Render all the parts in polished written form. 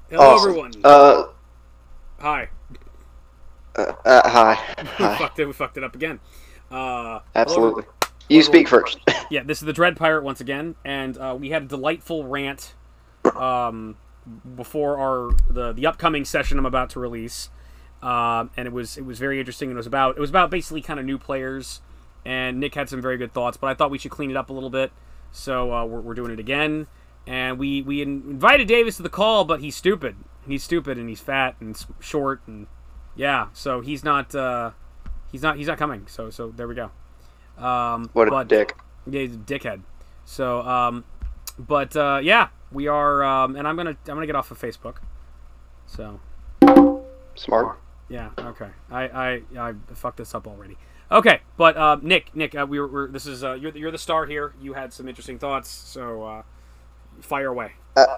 Hello, Awesome. everyone. Hi. Hi. we Hi. fucked it. We fucked it up again. Absolutely. Hello, You everyone. speak first. Yeah, this is the Dread Pirate once again, and we had a delightful rant before the upcoming session I'm about to release, and it was very interesting. And it was about basically kind of new players, and Nick had some very good thoughts, but I thought we should clean it up a little bit, so we're doing it again. And we invited Davis to the call, but he's stupid. He's stupid, and he's fat and short, and yeah, so he's not coming. So there we go. What a But dick. yeah, he's a dickhead. So yeah, we are, and I'm gonna get off of Facebook. So Smart. yeah, okay. I fucked this up already. Okay, but Nick, we're this is you're the star here. You had some interesting thoughts, so fire away. Uh,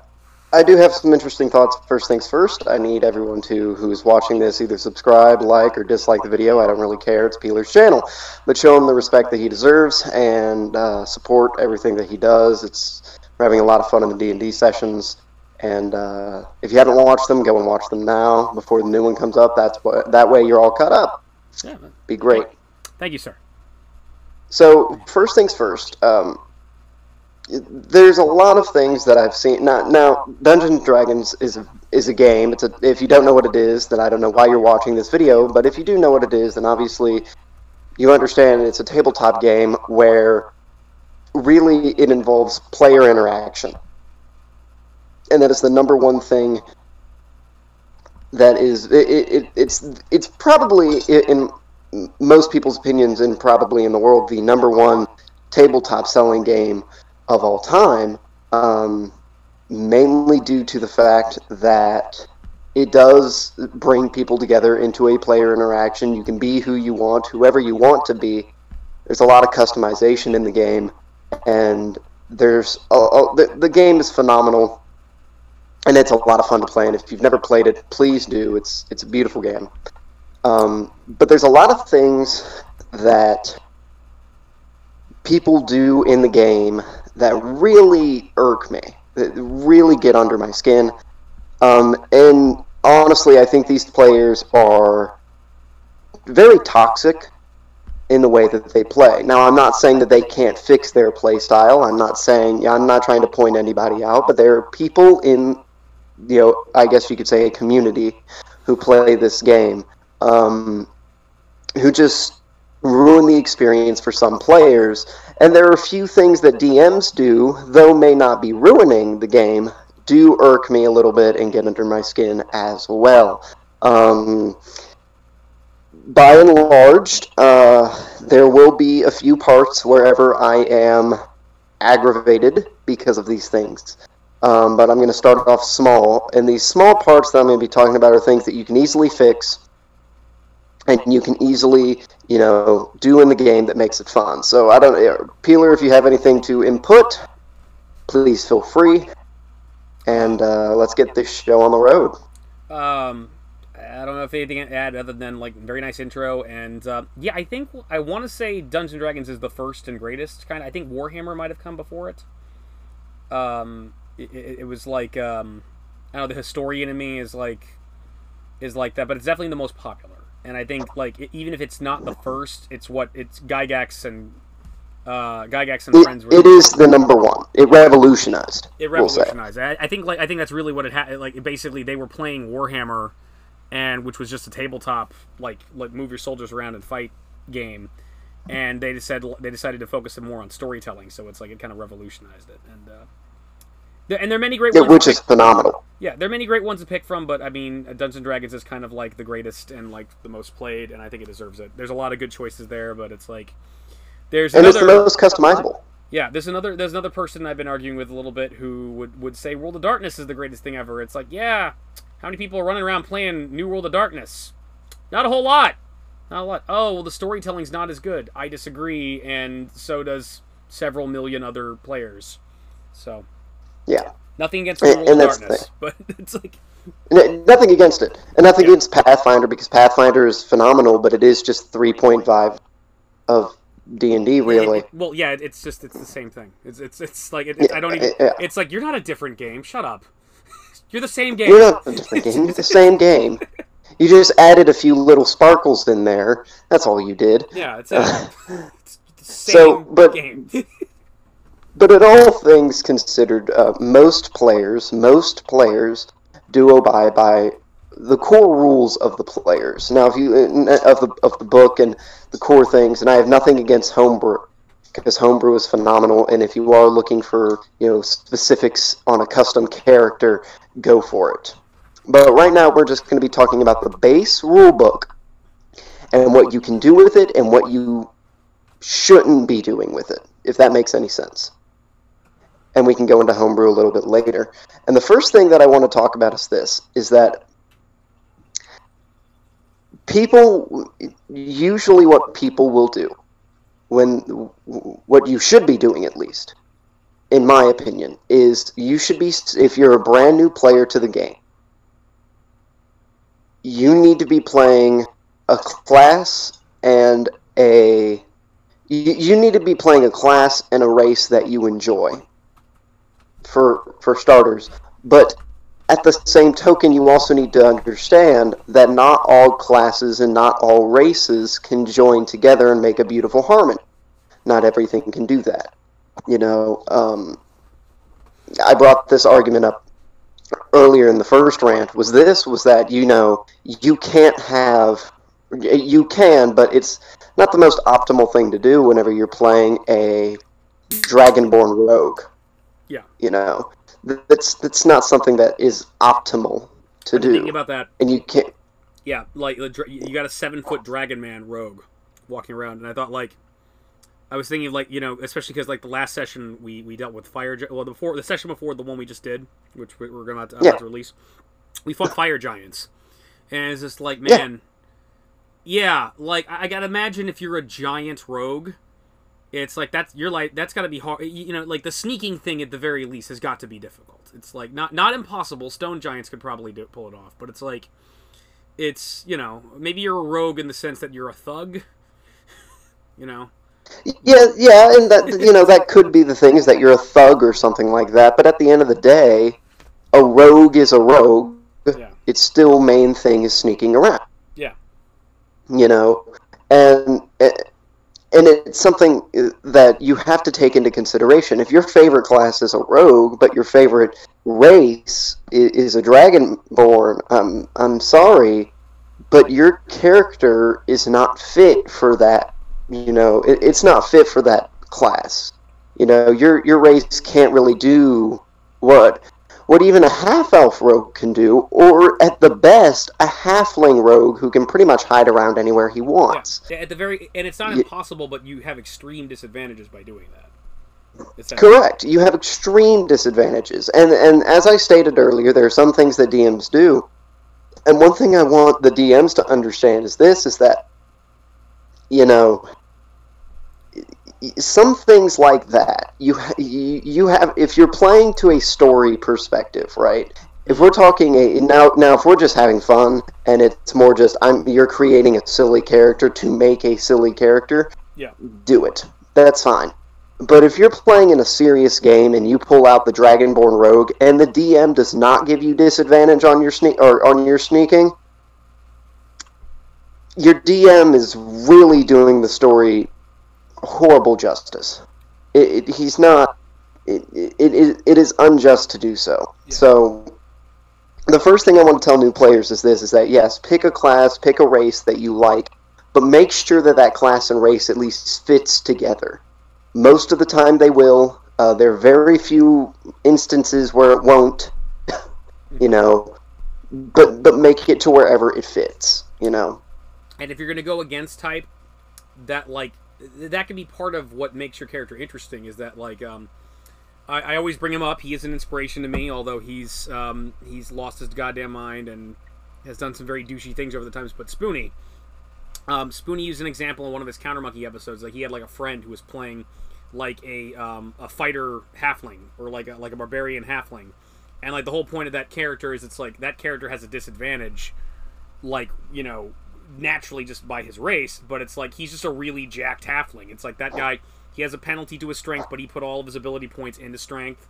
I do have some interesting thoughts. First things first, I need everyone who's watching this either subscribe, like, or dislike the video. I don't really care. It's Peeler's channel. But show him the respect that he deserves and support everything that he does. We're having a lot of fun in the D&D sessions. And if you haven't watched them, go and watch them now before the new one comes up. That way you're all caught up. Yeah, Be great. thank you, sir. So first things first. There's a lot of things that I've seen. Now, Dungeons and Dragons is a game. If you don't know what it is, then I don't know why you're watching this video. But if you do know what it is, then obviously you understand it's a tabletop game where really it involves player interaction, and that is the number one thing. That is, it's probably in most people's opinions, and probably in the world, the number one tabletop selling game of all time, mainly due to the fact that it does bring people together into a player interaction. You can be who you want, whoever you want to be. There's a lot of customization in the game, and the game is phenomenal, and it's a lot of fun to play. And if you've never played it, please do. It's a beautiful game. But there's a lot of things that people do in the game that really irk me, that really get under my skin. And honestly, I think these players are very toxic in the way that they play. Now, I'm not saying that they can't fix their play style. I'm not trying to point anybody out, but there are people in, I guess you could say a community who play this game, who just ruin the experience for some players. And there are a few things that DMs do, though may not be ruining the game, do irk me a little bit and get under my skin as well. By and large, there will be a few parts wherever I am aggravated because of these things. But I'm going to start off small, and these small parts that I'm going to be talking about are things that you can easily fix, and you can easily, do in the game that makes it fun. So Peeler, if you have anything to input, please feel free, and let's get this show on the road. I don't know if anything to add other than like very nice intro, and yeah, I want to say Dungeons and Dragons is the first and greatest kind. I think Warhammer might have come before it. It was like I don't know, the historian in me is like that, but it's definitely the most popular. And I think even if it's not the first, it's Gygax and friends were. It is the number one. It revolutionized. It We'll say. revolutionized. I think that's really what it had. Like basically, they were playing Warhammer, and which was just a tabletop like move your soldiers around and fight game, and they decided to focus more on storytelling. So it's like it kind of revolutionized it, and there are many great ones. Which is phenomenal. Yeah, there are many great ones to pick from, but I mean, Dungeons and Dragons is kind of like the greatest and like the most played, and I think it deserves it. There's a lot of good choices there, but it's like it's the most customizable. Yeah, there's another person I've been arguing with a little bit who would say World of Darkness is the greatest thing ever. It's like, yeah, how many people are running around playing New World of Darkness? Not a whole lot. Not a lot. Oh, well, the storytelling's not as good. I disagree, and so does several million other players. So, yeah. Nothing against New World of Darkness, but it's like nothing against it, and nothing against Pathfinder, because Pathfinder is phenomenal, but it is just 3.5 of D&D, really. Well, yeah, it's the same thing. It's like I don't even. It's like you're not a different game. Shut up. You're the same game. You're not a different game. You're the same game. You just added a few little sparkles in there. That's all you did. Yeah, it's the same game. But in all things considered, most players do abide by the core rules of the players. Now, if you of the book and the core things, and I have nothing against homebrew, because homebrew is phenomenal. And if you are looking for specifics on a custom character, go for it. But right now, we're just going to be talking about the base rule book and what you can do with it and what you shouldn't be doing with it, if that makes any sense. And we can go into homebrew a little bit later. And the first thing that I want to talk about is that what people will do, what you should be doing at least, in my opinion, is you should be, if you're a brand new player to the game, you need to be playing a class and you need to be playing a class and a race that you enjoy, for starters. But at the same token, you also need to understand that not all classes and not all races can join together and make a beautiful harmony. Not everything can do that. I brought this argument up earlier in the first rant, was that you can, but it's not the most optimal thing to do whenever you're playing a Dragonborn rogue. Yeah. That's not something that is optimal to do. Thinking about that. And you can't... Yeah, like, you got a 7-foot Dragon Man rogue walking around, and I thought, I was thinking, especially because, the last session we dealt with the session before the one we just did, which we're going to release, we fought fire giants. And it's just man... Yeah, I gotta imagine if you're a giant rogue, it's that's gotta be hard. The sneaking thing at the very least has got to be difficult. It's not impossible. Stone giants could probably pull it off, but it's maybe you're a rogue in the sense that you're a thug. Yeah, and that that could be the thing, is that you're a thug or something like that. But at the end of the day, a rogue is a rogue. Yeah. Its still main thing is sneaking around. Yeah. And it's something that you have to take into consideration. If your favorite class is a rogue, but your favorite race is a dragonborn, I'm sorry, but your character is not fit for that. It's not fit for that class. Your race can't really do what even a half-elf rogue can do, or at the best, a halfling rogue who can pretty much hide around anywhere he wants. Yeah, and it's not impossible, but you have extreme disadvantages by doing that. Correct. You have extreme disadvantages. And as I stated earlier, there are some things that DMs do. And one thing I want the DMs to understand is that, some things like that, you have, if you're playing to a story perspective, right? If we're talking now if we're just having fun and it's more just you're creating a silly character to make a silly character, yeah, do it. That's fine. But if you're playing in a serious game and you pull out the Dragonborn rogue and the DM does not give you disadvantage on your sneaking, your DM is really doing the story horrible justice. It is unjust to do so. Yeah. So the first thing I want to tell new players is that yes, pick a class, pick a race that you like, but make sure that class and race at least fits together. Most of the time they will. There are very few instances where it won't, but make it to wherever it fits, And if you're going to go against type, that can be part of what makes your character interesting, is that, I always bring him up. He is an inspiration to me, although he's lost his goddamn mind and has done some very douchey things over the times. But Spoonie used an example in one of his Counter Monkey episodes. He had a friend who was playing a fighter halfling, or like a barbarian halfling, and the whole point of that character is that character has a disadvantage, naturally just by his race, but it's he's just a really jacked halfling. It's that guy, he has a penalty to his strength, but he put all of his ability points into strength,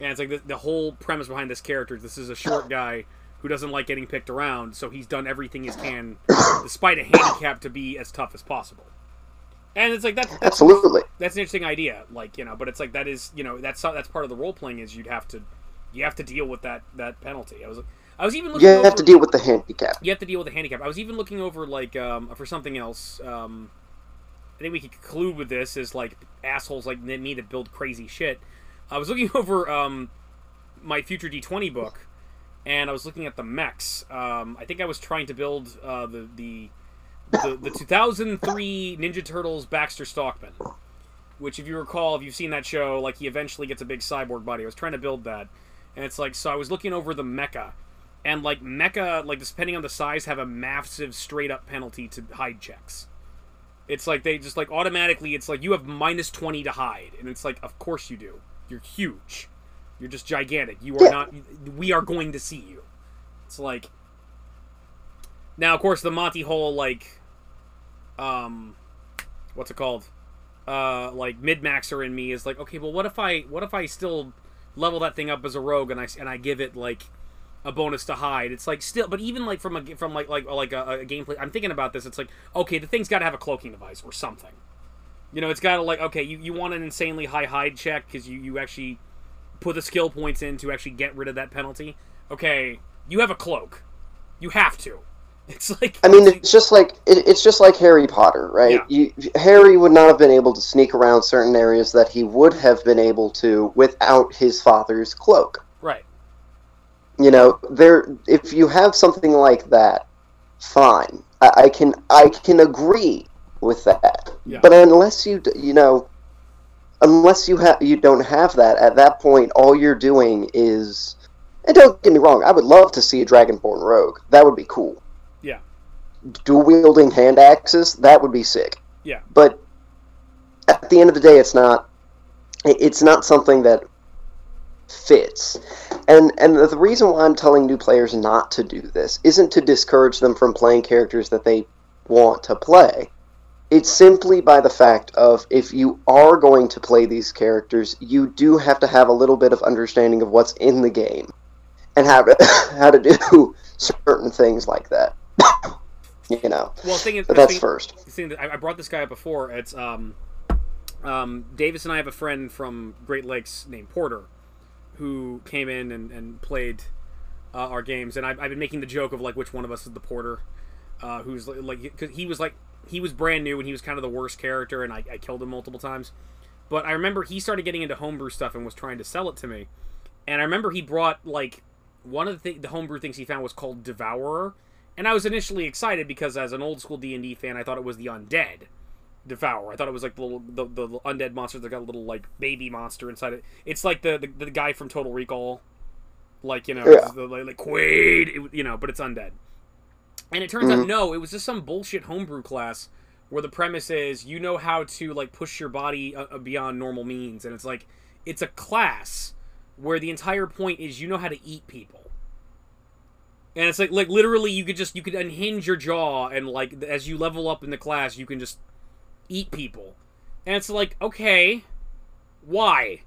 And it's like the whole premise behind this character is this is a short guy who doesn't like getting picked around, so he's done everything he can, despite a handicap, to be as tough as possible. And it's like that's absolutely, that's an interesting idea, like, you know. But it's like that is, you know, that's part of the role playing is you have to deal with that penalty. I was even looking. You have to deal with the handicap. You have to deal with the handicap. I was even looking over like for something else. I think we could conclude with this is like assholes like me that build crazy shit. I was looking over my future D20 book, and I was looking at the mechs. I think I was trying to build the 2003 Ninja Turtles Baxter Stockman, which, if you recall, if you've seen that show, like, he eventually gets a big cyborg body. I was trying to build that, and it's like, so I was looking over the mecha, and like mecha, like, depending on the size, have a massive straight up penalty to hide checks. It's like they just like automatically, it's like you have -20 to hide, and it's like, of course you do. You're huge. You're just gigantic. You are not. We are going to see you. It's like. Now, of course, the Monty Hole, like, what's it called? Like, mid-maxer in me is like, okay, well, what if I still level that thing up as a rogue and I give it like a bonus to hide? It's like still, but even like from a gameplay, I'm thinking about this. It's like, okay, the thing's got to have a cloaking device or something. You know, it's got to, like, okay, you want an insanely high hide check because you actually put the skill points in to actually get rid of that penalty. Okay, you have a cloak. You have to. It's like, I mean, it's just like Harry Potter, right? Yeah. Harry would not have been able to sneak around certain areas that he would have been able to without his father's cloak. Right. You know, if you have something like that, fine. I can agree with that. Yeah. But unless you don't have that, at that point, all you're doing is, and don't get me wrong, I would love to see a Dragonborn rogue. That would be cool. Yeah. Dual-wielding hand axes, that would be sick. Yeah. But at the end of the day, it's not something that fits. And the reason why I'm telling new players not to do this isn't to discourage them from playing characters that they want to play. It's simply by the fact of, if you are going to play these characters, you do have to have a little bit of understanding of what's in the game and how to do certain things like that. You know. Well, that's first. I brought this guy up before. It's Davis and I have a friend from Great Lakes named Porter, who came in and played our games, and I've been making the joke of like which one of us is the Porter, who's like, cause he was brand new and he was kind of the worst character, and I killed him multiple times. But I remember he started getting into homebrew stuff and was trying to sell it to me, and I remember he brought like one of the homebrew things he found was called Devourer. And I was initially excited because, as an old school D&D fan, I thought it was the undead Devourer. I thought it was like the undead monster that got a little like baby monster inside it. It's like the guy from Total Recall, like, you know, yeah. like Quaid, you know, but it's undead. And it turns out no, it was just some bullshit homebrew class where the premise is you know how to like push your body beyond normal means, and it's like it's a class where the entire point is you know how to eat people. And it's like literally you could unhinge your jaw, and like as you level up in the class you can just eat people. And it's like, okay, why?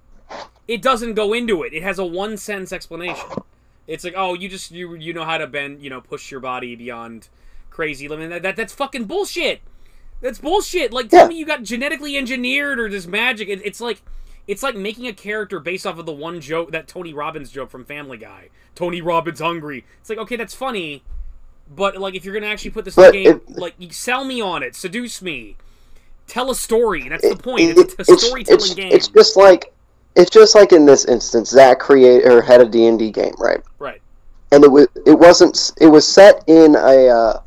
It doesn't go into it. It has a one sentence explanation. It's like, oh, you know how to bend, you know, push your body beyond crazy limit. That's fucking bullshit. That's bullshit. Like, tell me you got genetically engineered or this magic. It's like making a character based off of the one joke, that Tony Robbins joke from Family Guy. Tony Robbins hungry. It's like, okay, that's funny, but like if you're gonna actually put this in the game, like, you sell me on it, seduce me, tell a story. That's the point. It's a storytelling game. It's just like in this instance, Zach had a D&D game, right? Right. And it was set in a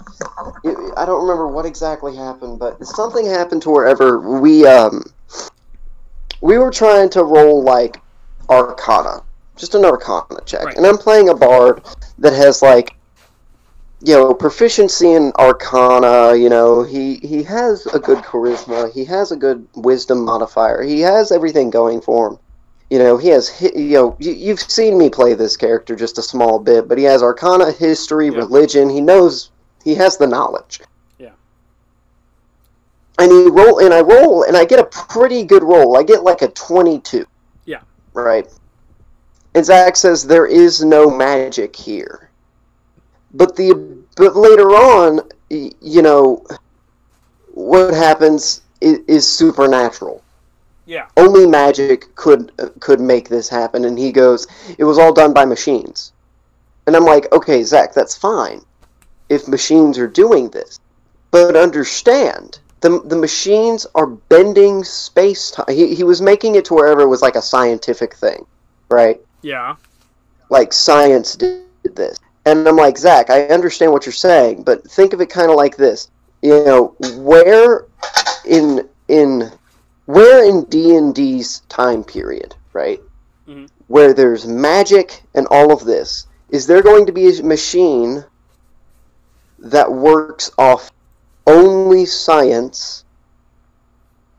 I don't remember what exactly happened, but something happened to wherever we were trying to roll like Arcana, just an Arcana check, right. And I'm playing a bard that has like, you know, proficiency in Arcana. You know, he has a good charisma, he has a good wisdom modifier, he has everything going for him. You know, he has, you know, you've seen me play this character just a small bit, but he has Arcana, history, religion. He has the knowledge. Yeah. And I roll, and I get a pretty good roll. I get like a 22. Yeah. Right. And Zach says there is no magic here. But later on, what happens is supernatural. Yeah. Only magic could make this happen. And he goes, it was all done by machines. And I'm like, okay, Zach, that's fine if machines are doing this. But understand, the machines are bending space-time. He was making it to wherever it was like a scientific thing, right? Yeah. Like science did this. And I'm like, Zach, I understand what you're saying, but think of it kind of like this. Where in D&D's time period, right? Mm-hmm. Where there's magic and all of this, is there going to be a machine that works off only science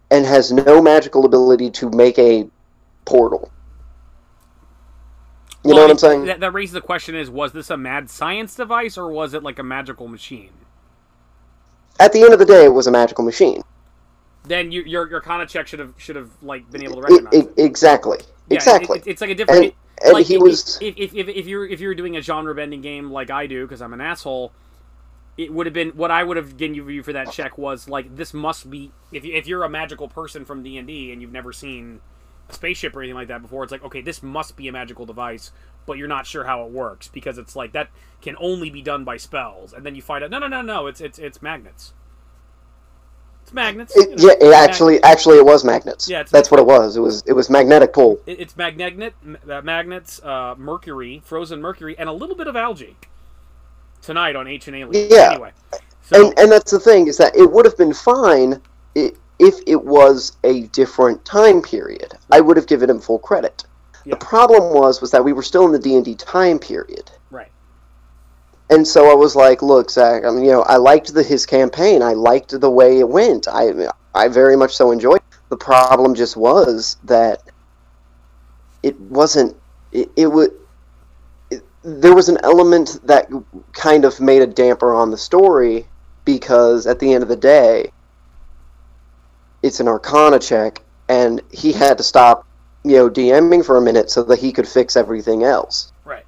and has no magical ability to make a portal? You know what I'm saying? That raises the question: was this a mad science device, or was it like a magical machine? At the end of the day, it was a magical machine. Then your Kana check should have like been able to recognize it. Exactly. Yeah, exactly. It's like a different. And like, he was. If you're doing a genre bending game like I do, because I'm an asshole, it would have been what I would have given you for that check was like, this must be, if you're a magical person from D&D and you've never seen a spaceship or anything like that before, it's like, okay, this must be a magical device, but you're not sure how it works because it's like that can only be done by spells, and then you find out no, it's magnets. It's magnets. Actually, it was magnets. Yeah, that's what it was. It was magnetic pull. It's magnets, mercury, frozen mercury, and a little bit of algae. Tonight on Ancient Aliens. Yeah. Anyway, so, and that's the thing, is that it would have been fine if it was a different time period. I would have given him full credit. Yeah. The problem was that we were still in the D&D time period. Right. And so I was like, look, Zach, I mean, I liked his campaign. I liked the way it went. I very much so enjoyed it. The problem just was that it wasn't... There was an element that kind of made a damper on the story, because at the end of the day, it's an Arcana check, and he had to stop, DMing for a minute so that he could fix everything else. Right.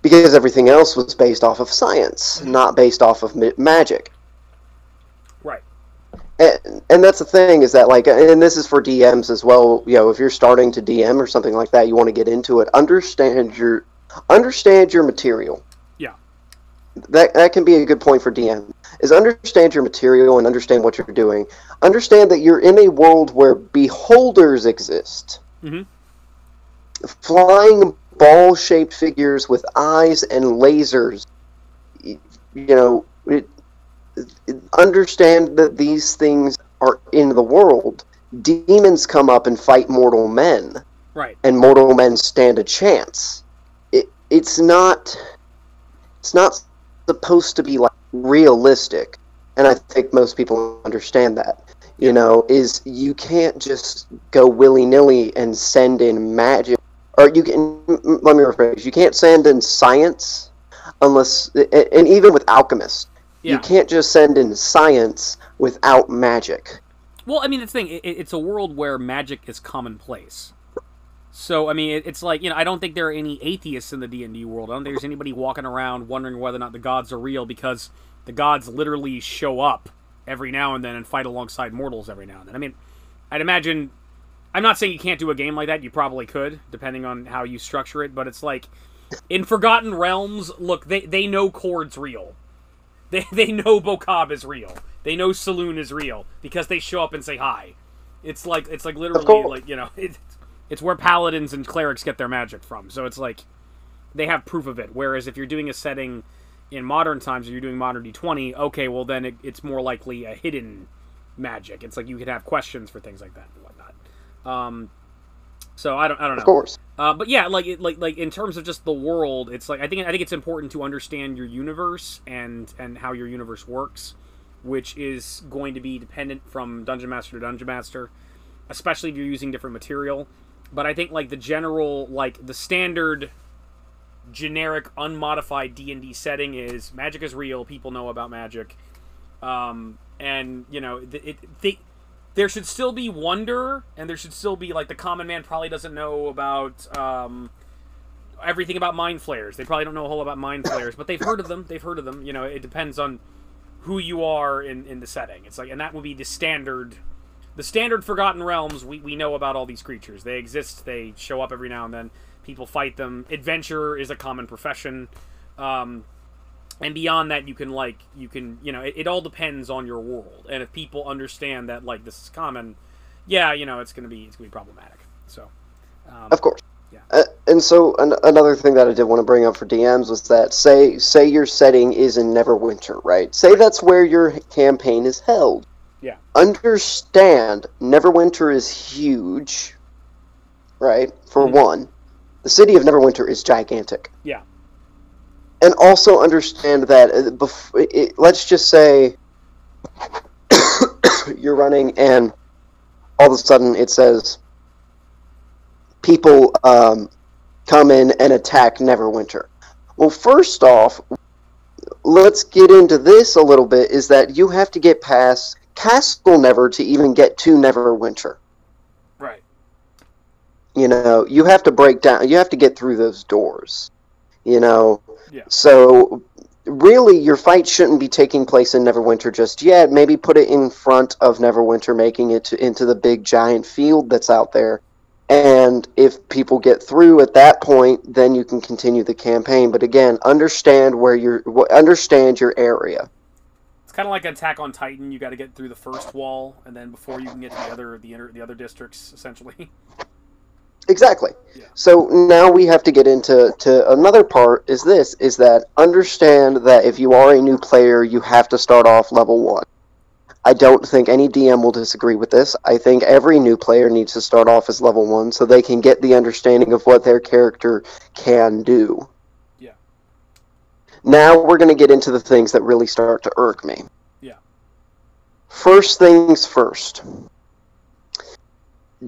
Because everything else was based off of science, not based off of magic. Right. And that's the thing, is that, like, and this is for DMs as well, if you're starting to DM or something like that, you want to get into it, understand your material. Yeah. That can be a good point for DM, is understand your material and understand what you're doing. Understand that you're in a world where beholders exist. Mm-hmm. Flying ball-shaped figures with eyes and lasers. Understand that these things are in the world. Demons come up and fight mortal men. Right. And mortal men stand a chance. It's not supposed to be like realistic, and I think most people understand that. Is you can't just go willy-nilly and send in magic, or let me rephrase, you can't send in science unless, and even with alchemists, you can't just send in science without magic. Well, I mean, the thing, it's a world where magic is commonplace. So, I mean, it's like, I don't think there are any atheists in the D&D world. I don't think there's anybody walking around wondering whether or not the gods are real, because the gods literally show up every now and then and fight alongside mortals every now and then. I mean, I'd imagine... I'm not saying you can't do a game like that. You probably could, depending on how you structure it. But it's like, in Forgotten Realms, look, they know Kord's real. They know Bokab is real. They know Saloon is real, because they show up and say hi. It's like literally, like, it's where paladins and clerics get their magic from. So it's like, they have proof of it. Whereas if you're doing a setting in modern times, or you're doing modern D20, okay, well then it's more likely a hidden magic. It's like you could have questions for things like that and whatnot. So I don't know. Of course. But yeah, like in terms of just the world, it's like I think it's important to understand your universe and how your universe works, which is going to be dependent from dungeon master to dungeon master, especially if you're using different material. But I think, like, the general, like, the standard, generic, unmodified D&D setting is magic is real, people know about magic. And, there should still be wonder, and there should still be, like, the common man probably doesn't know about, everything about mind flayers. They probably don't know a whole lot about mind flayers, but they've heard of them. They've heard of them. You know, it depends on who you are in the setting. It's like, and that would be the standard Forgotten Realms. We know about all these creatures. They exist. They show up every now and then. People fight them. Adventure is a common profession. And beyond that, you can, it all depends on your world. And if people understand that, like, this is common, yeah, you know, it's gonna be problematic. So, of course. Yeah. And so another thing that I did want to bring up for DMs was that say your setting is in Neverwinter, right? Say that's where your campaign is held. Yeah. Understand, Neverwinter is huge, right? For one, the city of Neverwinter is gigantic. Yeah. And also understand that let's just say you're running and all of a sudden it says people come in and attack Neverwinter. Well, first off, let's get into this a little bit, is that you have to get past Castle Never to even get to Neverwinter. Right. You know, you have to get through those doors. You know? Yeah. So, really, your fight shouldn't be taking place in Neverwinter just yet. Maybe put it in front of Neverwinter, making it into the big giant field that's out there. And if people get through at that point, then you can continue the campaign. But again, understand your area. It's kind of like Attack on Titan. You got to get through the first wall, and then before you can get to the other districts, essentially. Exactly. Yeah. So now we have to get into another part. Is that understand that if you are a new player, you have to start off level 1. I don't think any DM will disagree with this. I think every new player needs to start off as level 1 so they can get the understanding of what their character can do. Yeah. Now we're going to get into the things that really start to irk me. Yeah. First things first.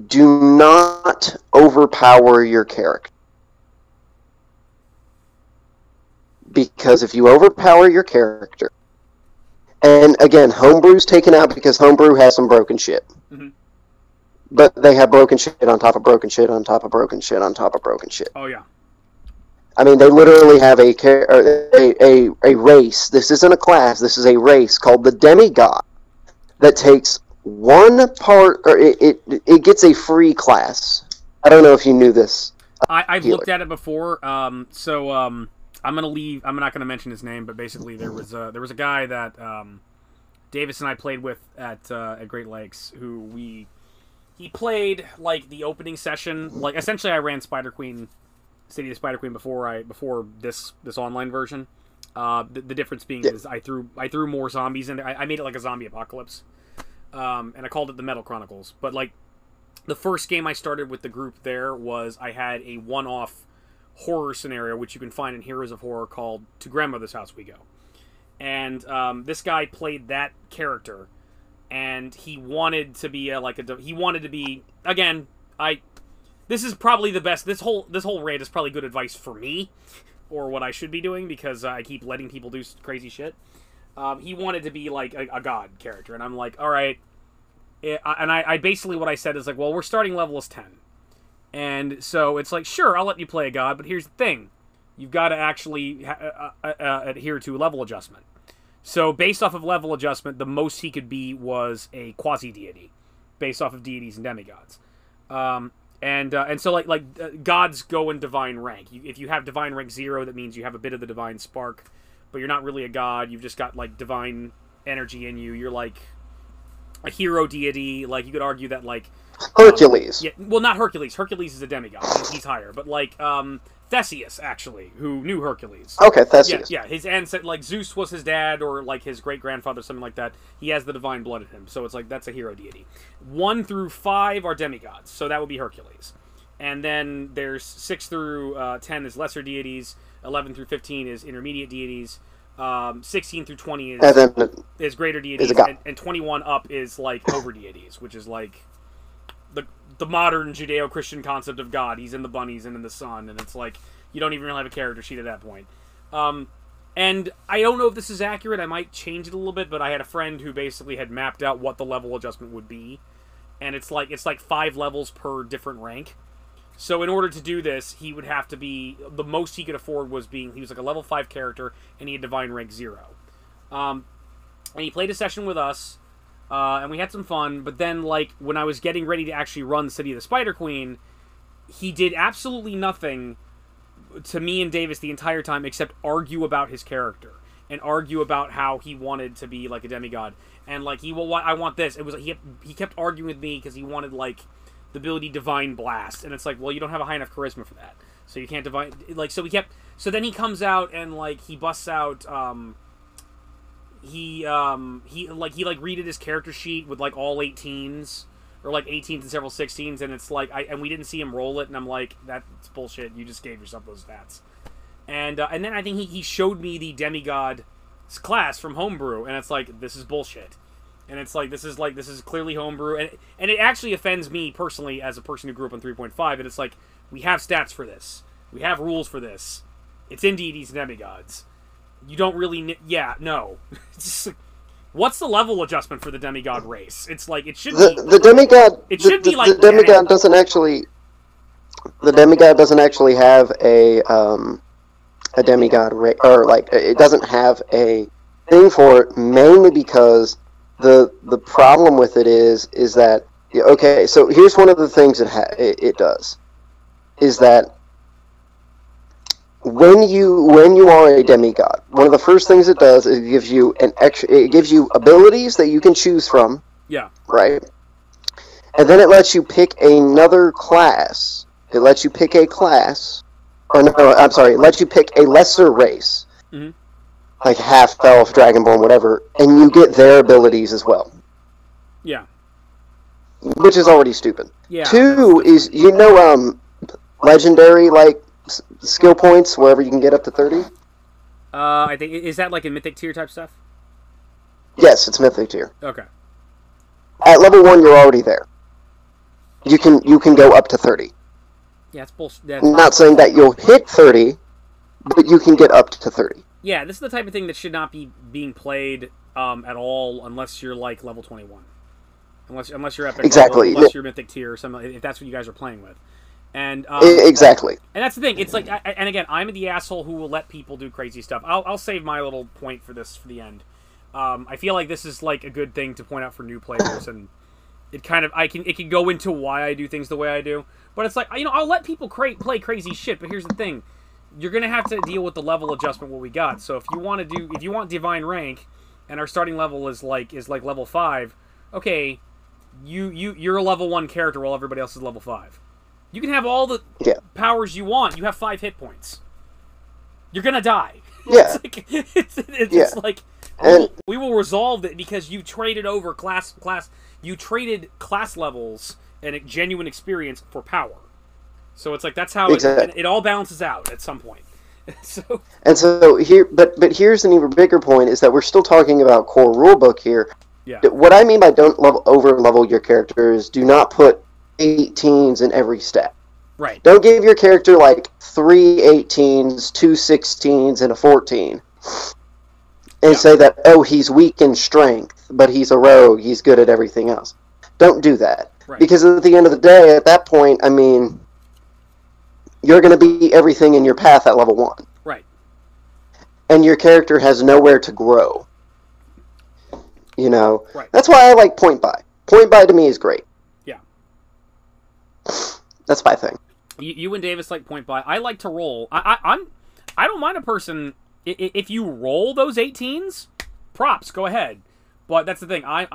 Do not overpower your character. Because if you overpower your character, and again, Homebrew's taken out because Homebrew has some broken shit. Mm-hmm. But they have broken shit on top of broken shit on top of broken shit on top of broken shit. Oh, yeah. I mean, they literally have a race. This isn't a class. This is a race called the Demigod that takes one part, or it gets a free class. I don't know if you knew this. I've looked at it before. I'm not gonna mention his name, but basically there was a guy that Davis and I played with at Great Lakes who he played like the opening session. Like essentially, I ran City of Spider Queen before this online version. The difference being is I threw more zombies in there. I made it like a zombie apocalypse, and I called it the Metal Chronicles. But like the first game I started with the group there was I had a one-off horror scenario, which you can find in Heroes of Horror, called To Grandmother's House We Go. And this guy played that character, and he wanted to be this is probably the best. This whole raid is probably good advice for me, or what I should be doing, because I keep letting people do crazy shit. He wanted to be like a god character, and I'm like, all right. I basically what I said is like, well, we're starting level as 10. And so it's like, sure, I'll let you play a god, but here's the thing. You've got to actually adhere to level adjustment. So based off of level adjustment, the most he could be was a quasi-deity, based off of deities and demigods. And so like gods go in divine rank. If you have divine rank 0, that means you have a bit of the divine spark, but you're not really a god. You've just got like divine energy in you. You're like a hero deity. Like you could argue that like Hercules. Yeah, well, not Hercules. Hercules is a demigod. He's higher. But like Theseus, actually, who knew Hercules. Okay, Theseus. Yeah, his ancestor, like Zeus was his dad, or like his great grandfather, something like that. He has the divine blood in him, so it's like that's a hero deity. 1 through 5 are demigods, so that would be Hercules. And then there's 6 through 10 is lesser deities. 11 through 15 is intermediate deities. 16 through 20 is greater deities, and 21 up is like over deities, which is like the modern Judeo-Christian concept of God. He's in the bunnies and in the sun, and it's like you don't even really have a character sheet at that point. And I don't know if this is accurate. I might change it a little bit, but I had a friend who basically had mapped out what the level adjustment would be, and it's like 5 levels per different rank. So in order to do this, he would have to be, the most he could afford was being, he was like a level 5 character, and he had divine rank 0. And he played a session with us, and we had some fun, but then, like, when I was getting ready to actually run City of the Spider Queen, he did absolutely nothing to me and Davis the entire time except argue about his character, and argue about how he wanted to be, like, a demigod. And, like, I want this. It was, he kept arguing with me because he wanted, like, the ability Divine Blast, and it's like, well, you don't have a high enough charisma for that, so you can't divine, like, so then he comes out and, like, he busts out, he redid his character sheet with, like, all 18s, or, like, 18s and several 16s, and it's like, and we didn't see him roll it, and I'm like, that's bullshit, you just gave yourself those stats. And then I think he showed me the demigod class from Homebrew, and it's like, this is bullshit. And it's like, this is clearly homebrew, and it actually offends me personally as a person who grew up on 3.5, and it's like, we have stats for this. We have rules for this. It's in deities and demigods. You don't really, no. It's just like, what's the level adjustment for the demigod race? It's like, it should be... The demigod... It should be like... The demigod doesn't actually... The demigod doesn't actually have a demigod race, or, like, it doesn't have a thing for it, mainly because... The problem with it is that, okay, so here's one of the things it does, is that when you are a demigod, one of the first things it does is it gives you abilities that you can choose from. Yeah. Right? And then it lets you pick another class. It lets you pick a class, or no, I'm sorry, it lets you pick a lesser race. Mm-hmm. Like half-elf, dragonborn, whatever, and you get their abilities as well. Yeah. Which is already stupid. Yeah. 2 is, legendary, like, skill points, wherever you can get up to 30? I think, is that like a mythic tier type stuff? Yes, it's mythic tier. Okay. At level 1, you're already there. You can go up to 30. Yeah, it's bullshit. I'm not saying that you'll hit 30, but you can get up to 30. Yeah, this is the type of thing that should not be being played at all unless you're like level 21, unless you're epic, exactly, level, unless you're mythic tier or something. If that's what you guys are playing with, and exactly. And that's the thing. It's like, and again, I'm the asshole who will let people do crazy stuff. I'll save my little point for this for the end. I feel like this is like a good thing to point out for new players, and it kind of it can go into why I do things the way I do. But it's like, I'll let people play crazy shit. But here's the thing. You're gonna have to deal with the level adjustment what we got. So if you want divine rank, and our starting level is like level 5, okay, you're a level 1 character while everybody else is level 5. You can have all the powers you want. You have 5 hit points. You're gonna die. Yeah. It's like we will resolve it because you traded over class. You traded class levels and a genuine experience for power. So it's like, that's how it all balances out at some point. So here, but here's an even bigger point, is that we're still talking about core rulebook here. Yeah. What I mean by don't over level your character is do not put 18s in every stat. Right. Don't give your character like 3 18s, 2 16s, and a 14. And say that, oh, he's weak in strength, but he's a rogue, he's good at everything else. Don't do that. Right. Because at the end of the day, at that point, I mean, you're going to be everything in your path at level 1. Right. And your character has nowhere to grow. Right. That's why I like point buy. Point buy to me is great. Yeah. That's my thing. You and Davis like point buy. I like to roll. I don't mind a person if you roll those 18s. Props, go ahead. But that's the thing. I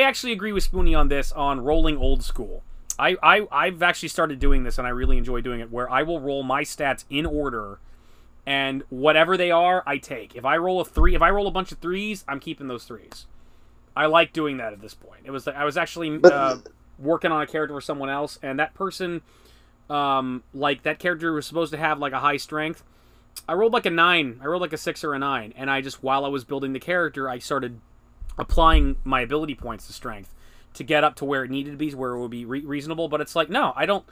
actually agree with Spoonie on this, on rolling old school. I've actually started doing this, and I really enjoy doing it, where I will roll my stats in order, and whatever they are, I take. If I roll a bunch of 3s, I'm keeping those 3s. I like doing that at this point. It was like I was actually working on a character for someone else, and that person, that character was supposed to have like a high strength. I rolled like a 9. I rolled like a 6 or a 9, and I just, while I was building the character, I started applying my ability points to strength to get up to where it needed to be, where it would be reasonable. But it's like, no, I don't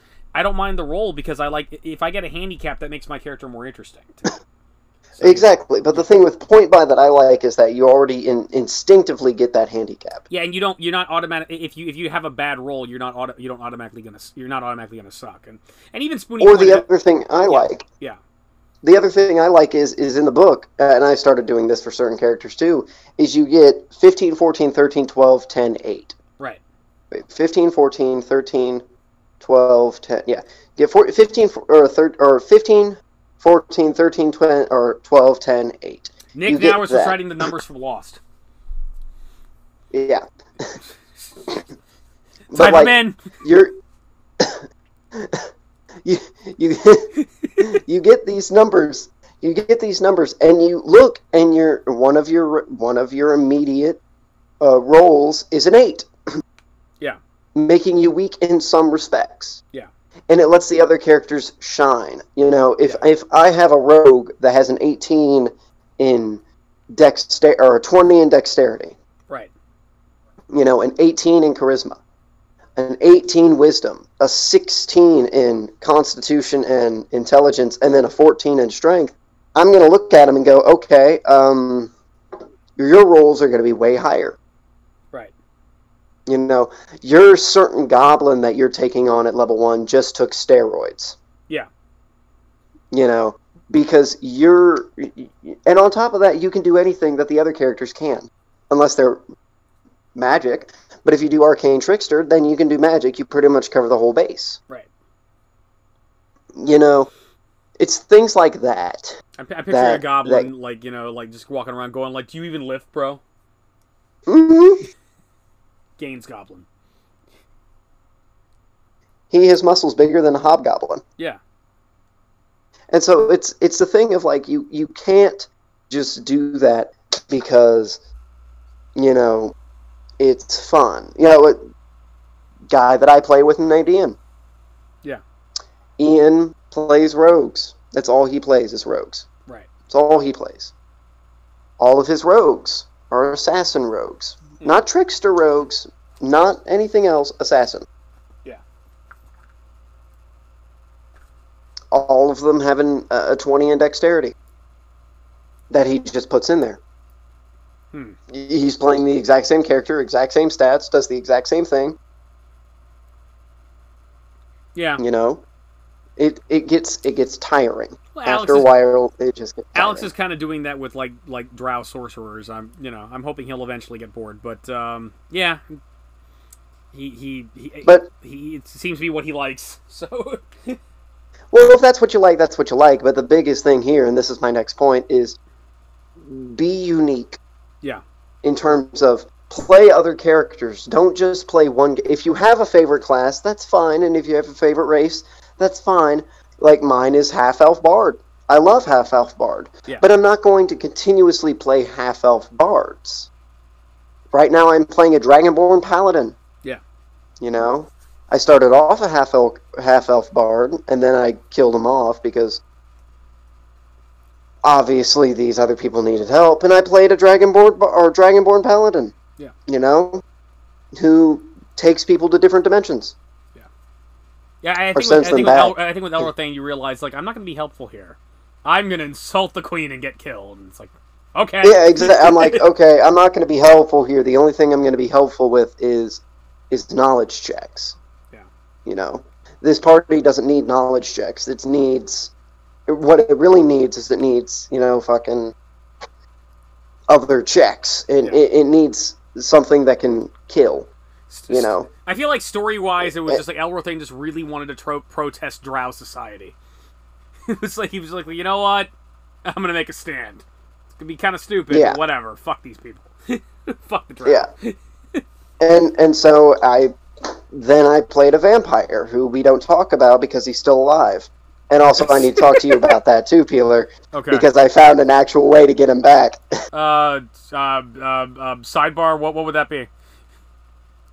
mind the roll, because I like, if I get a handicap, that makes my character more interesting to me. So exactly. But the thing with point buy that I like is that you already instinctively get that handicap. yeah, and you're not automatic. If you have a bad roll, you don't automatically gonna suck. And even Spoonie Or the pointed out, other thing I yeah, like, yeah, the other thing I like is in the book, and I started doing this for certain characters too, is you get 15, 14, 13, 12, 10, 8. right, Wait, 15, 14, 13, 12, 10. Yeah. Get 15 or 15, 14, 13, 20, or 12, 10, 8. Nick You now get is that. reciting the numbers from Lost. Yeah. But Cyberman. you're you you you get these numbers. You get these numbers, and you look, and one of your immediate rolls is an 8. Yeah, Making you weak in some respects. yeah, And it lets the other characters shine. If I have a rogue that has an 18 in dexterity or a 20 in dexterity, right, an 18 in charisma, an 18 wisdom, a 16 in constitution and intelligence, and then a 14 in strength, I'm going to look at them and go, okay, your rolls are going to be way higher. right. Your certain goblin that you're taking on at level 1 just took steroids. Yeah, Because and on top of that, you can do anything that the other characters can, unless they're magic. But if you do Arcane Trickster, then you can do magic. You pretty much cover the whole base. right. It's things like that. I'm picturing a goblin like just walking around going like, "Do you even lift, bro?" Mm-hmm. Gaines goblin. He has muscles bigger than a hobgoblin. Yeah, And so it's the thing of like you can't just do that because it's fun. A guy that I play with in ADM. yeah, Ian plays rogues. That's all he plays is rogues. right. That's all he plays. All of his rogues are assassin rogues. Not trickster rogues, not anything else, assassin. Yeah. All of them having a 20 in dexterity that he just puts in there. He's playing the exact same character, exact same stats, does the exact same thing. Yeah. It gets tiring. Well, After a while, it just gets tiring. Alex is kind of doing that with like drow sorcerers. I'm hoping he'll eventually get bored, but yeah, it seems to be what he likes. So, well, if that's what you like, that's what you like. But the biggest thing here, and this is my next point, is be unique. Yeah. In terms of play other characters, don't just play one. If you have a favorite class, that's fine, and if you have a favorite race, that's fine. Like mine is half-elf bard. I love half-elf bard. Yeah. But I'm not going to continuously play half-elf bards. Right now I'm playing a dragonborn paladin. Yeah. I started off a half-elf bard, and then I killed him off because obviously these other people needed help, and I played a dragonborn paladin. Yeah. Who takes people to different dimensions. Yeah, I think with Elrothane you realize, like, I'm not going to be helpful here. I'm going to insult the queen and get killed. And it's like, okay. Yeah, exactly. I'm like, okay, I'm not going to be helpful here. The only thing I'm going to be helpful with is knowledge checks. Yeah. This party doesn't need knowledge checks. What it really needs is fucking other checks. It needs something that can kill. I feel like story-wise, it was just like Elrothane just really wanted to protest Drow society. It was like he was like, well, you know what? I'm gonna make a stand. It's gonna be kind of stupid, but whatever. Fuck these people. Fuck the Drow. Yeah. and so I played a vampire who we don't talk about because he's still alive. And also, I need to talk to you about that too, Peeler. Okay. Because I found an actual way to get him back. Sidebar. What would that be?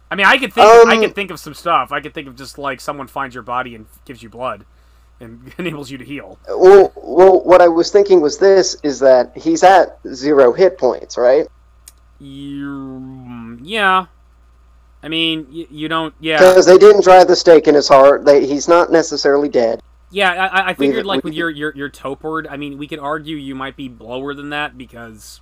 I mean, I could think of some stuff. I could think of just like someone finds your body and gives you blood, and enables you to heal. Well, what I was thinking was that he's at 0 hit points, right? Yeah. I mean, you don't. Yeah. Because they didn't drive the stake in his heart. He's not necessarily dead. Yeah, I figured like with your taupe word, I mean, we could argue you might be lower than that because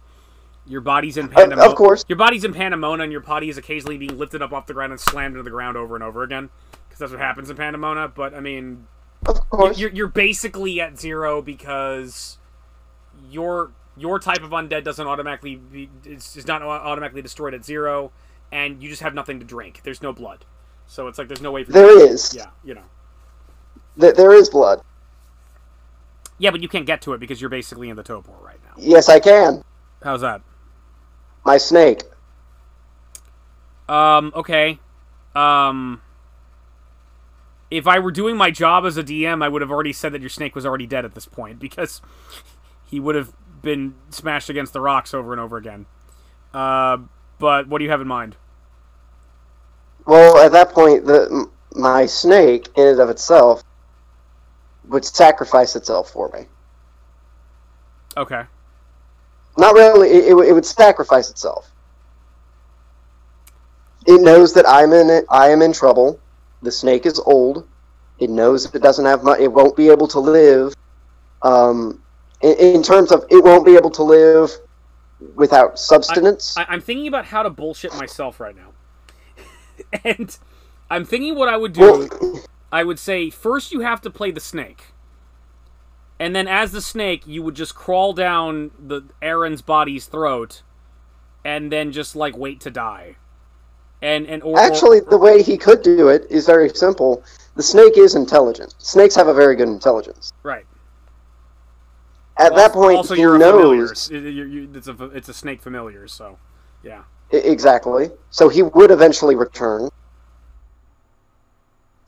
your body's in Of course. Your body's in Pandemona, and your body is occasionally being lifted up off the ground and slammed into the ground over and over again, because that's what happens in Pandemona. But I mean, Of course. you're basically at 0 because your type of undead doesn't automatically is not automatically destroyed at 0, and you just have nothing to drink. There's no blood, so it's like there's no way for There is. Yeah, you know. There is blood. Yeah, but you can't get to it because you're basically in the Topor right now. Yes, I can. How's that? My snake. Okay. If I were doing my job as a DM, I would have already said that your snake was already dead at this point, because he would have been smashed against the rocks over and over again. But what do you have in mind? Well, at that point, my snake, in and of itself, would sacrifice itself for me. Okay. Not really. It would sacrifice itself. It knows that I am in trouble. The snake is old. It knows if it doesn't have money, it won't be able to live. In terms of, it won't be able to live without substance. I'm thinking about how to bullshit myself right now. And I'm thinking what I would do. Well, I would say, first you have to play the snake. And then as the snake, you would just crawl down Aaron's body's throat, and then just, like, wait to die. Actually, the way he could do it is very simple. The snake is intelligent. Snakes have a very good intelligence. Right. At that point, also he you're knows... It's a snake familiar, so, yeah. Exactly. So he would eventually return.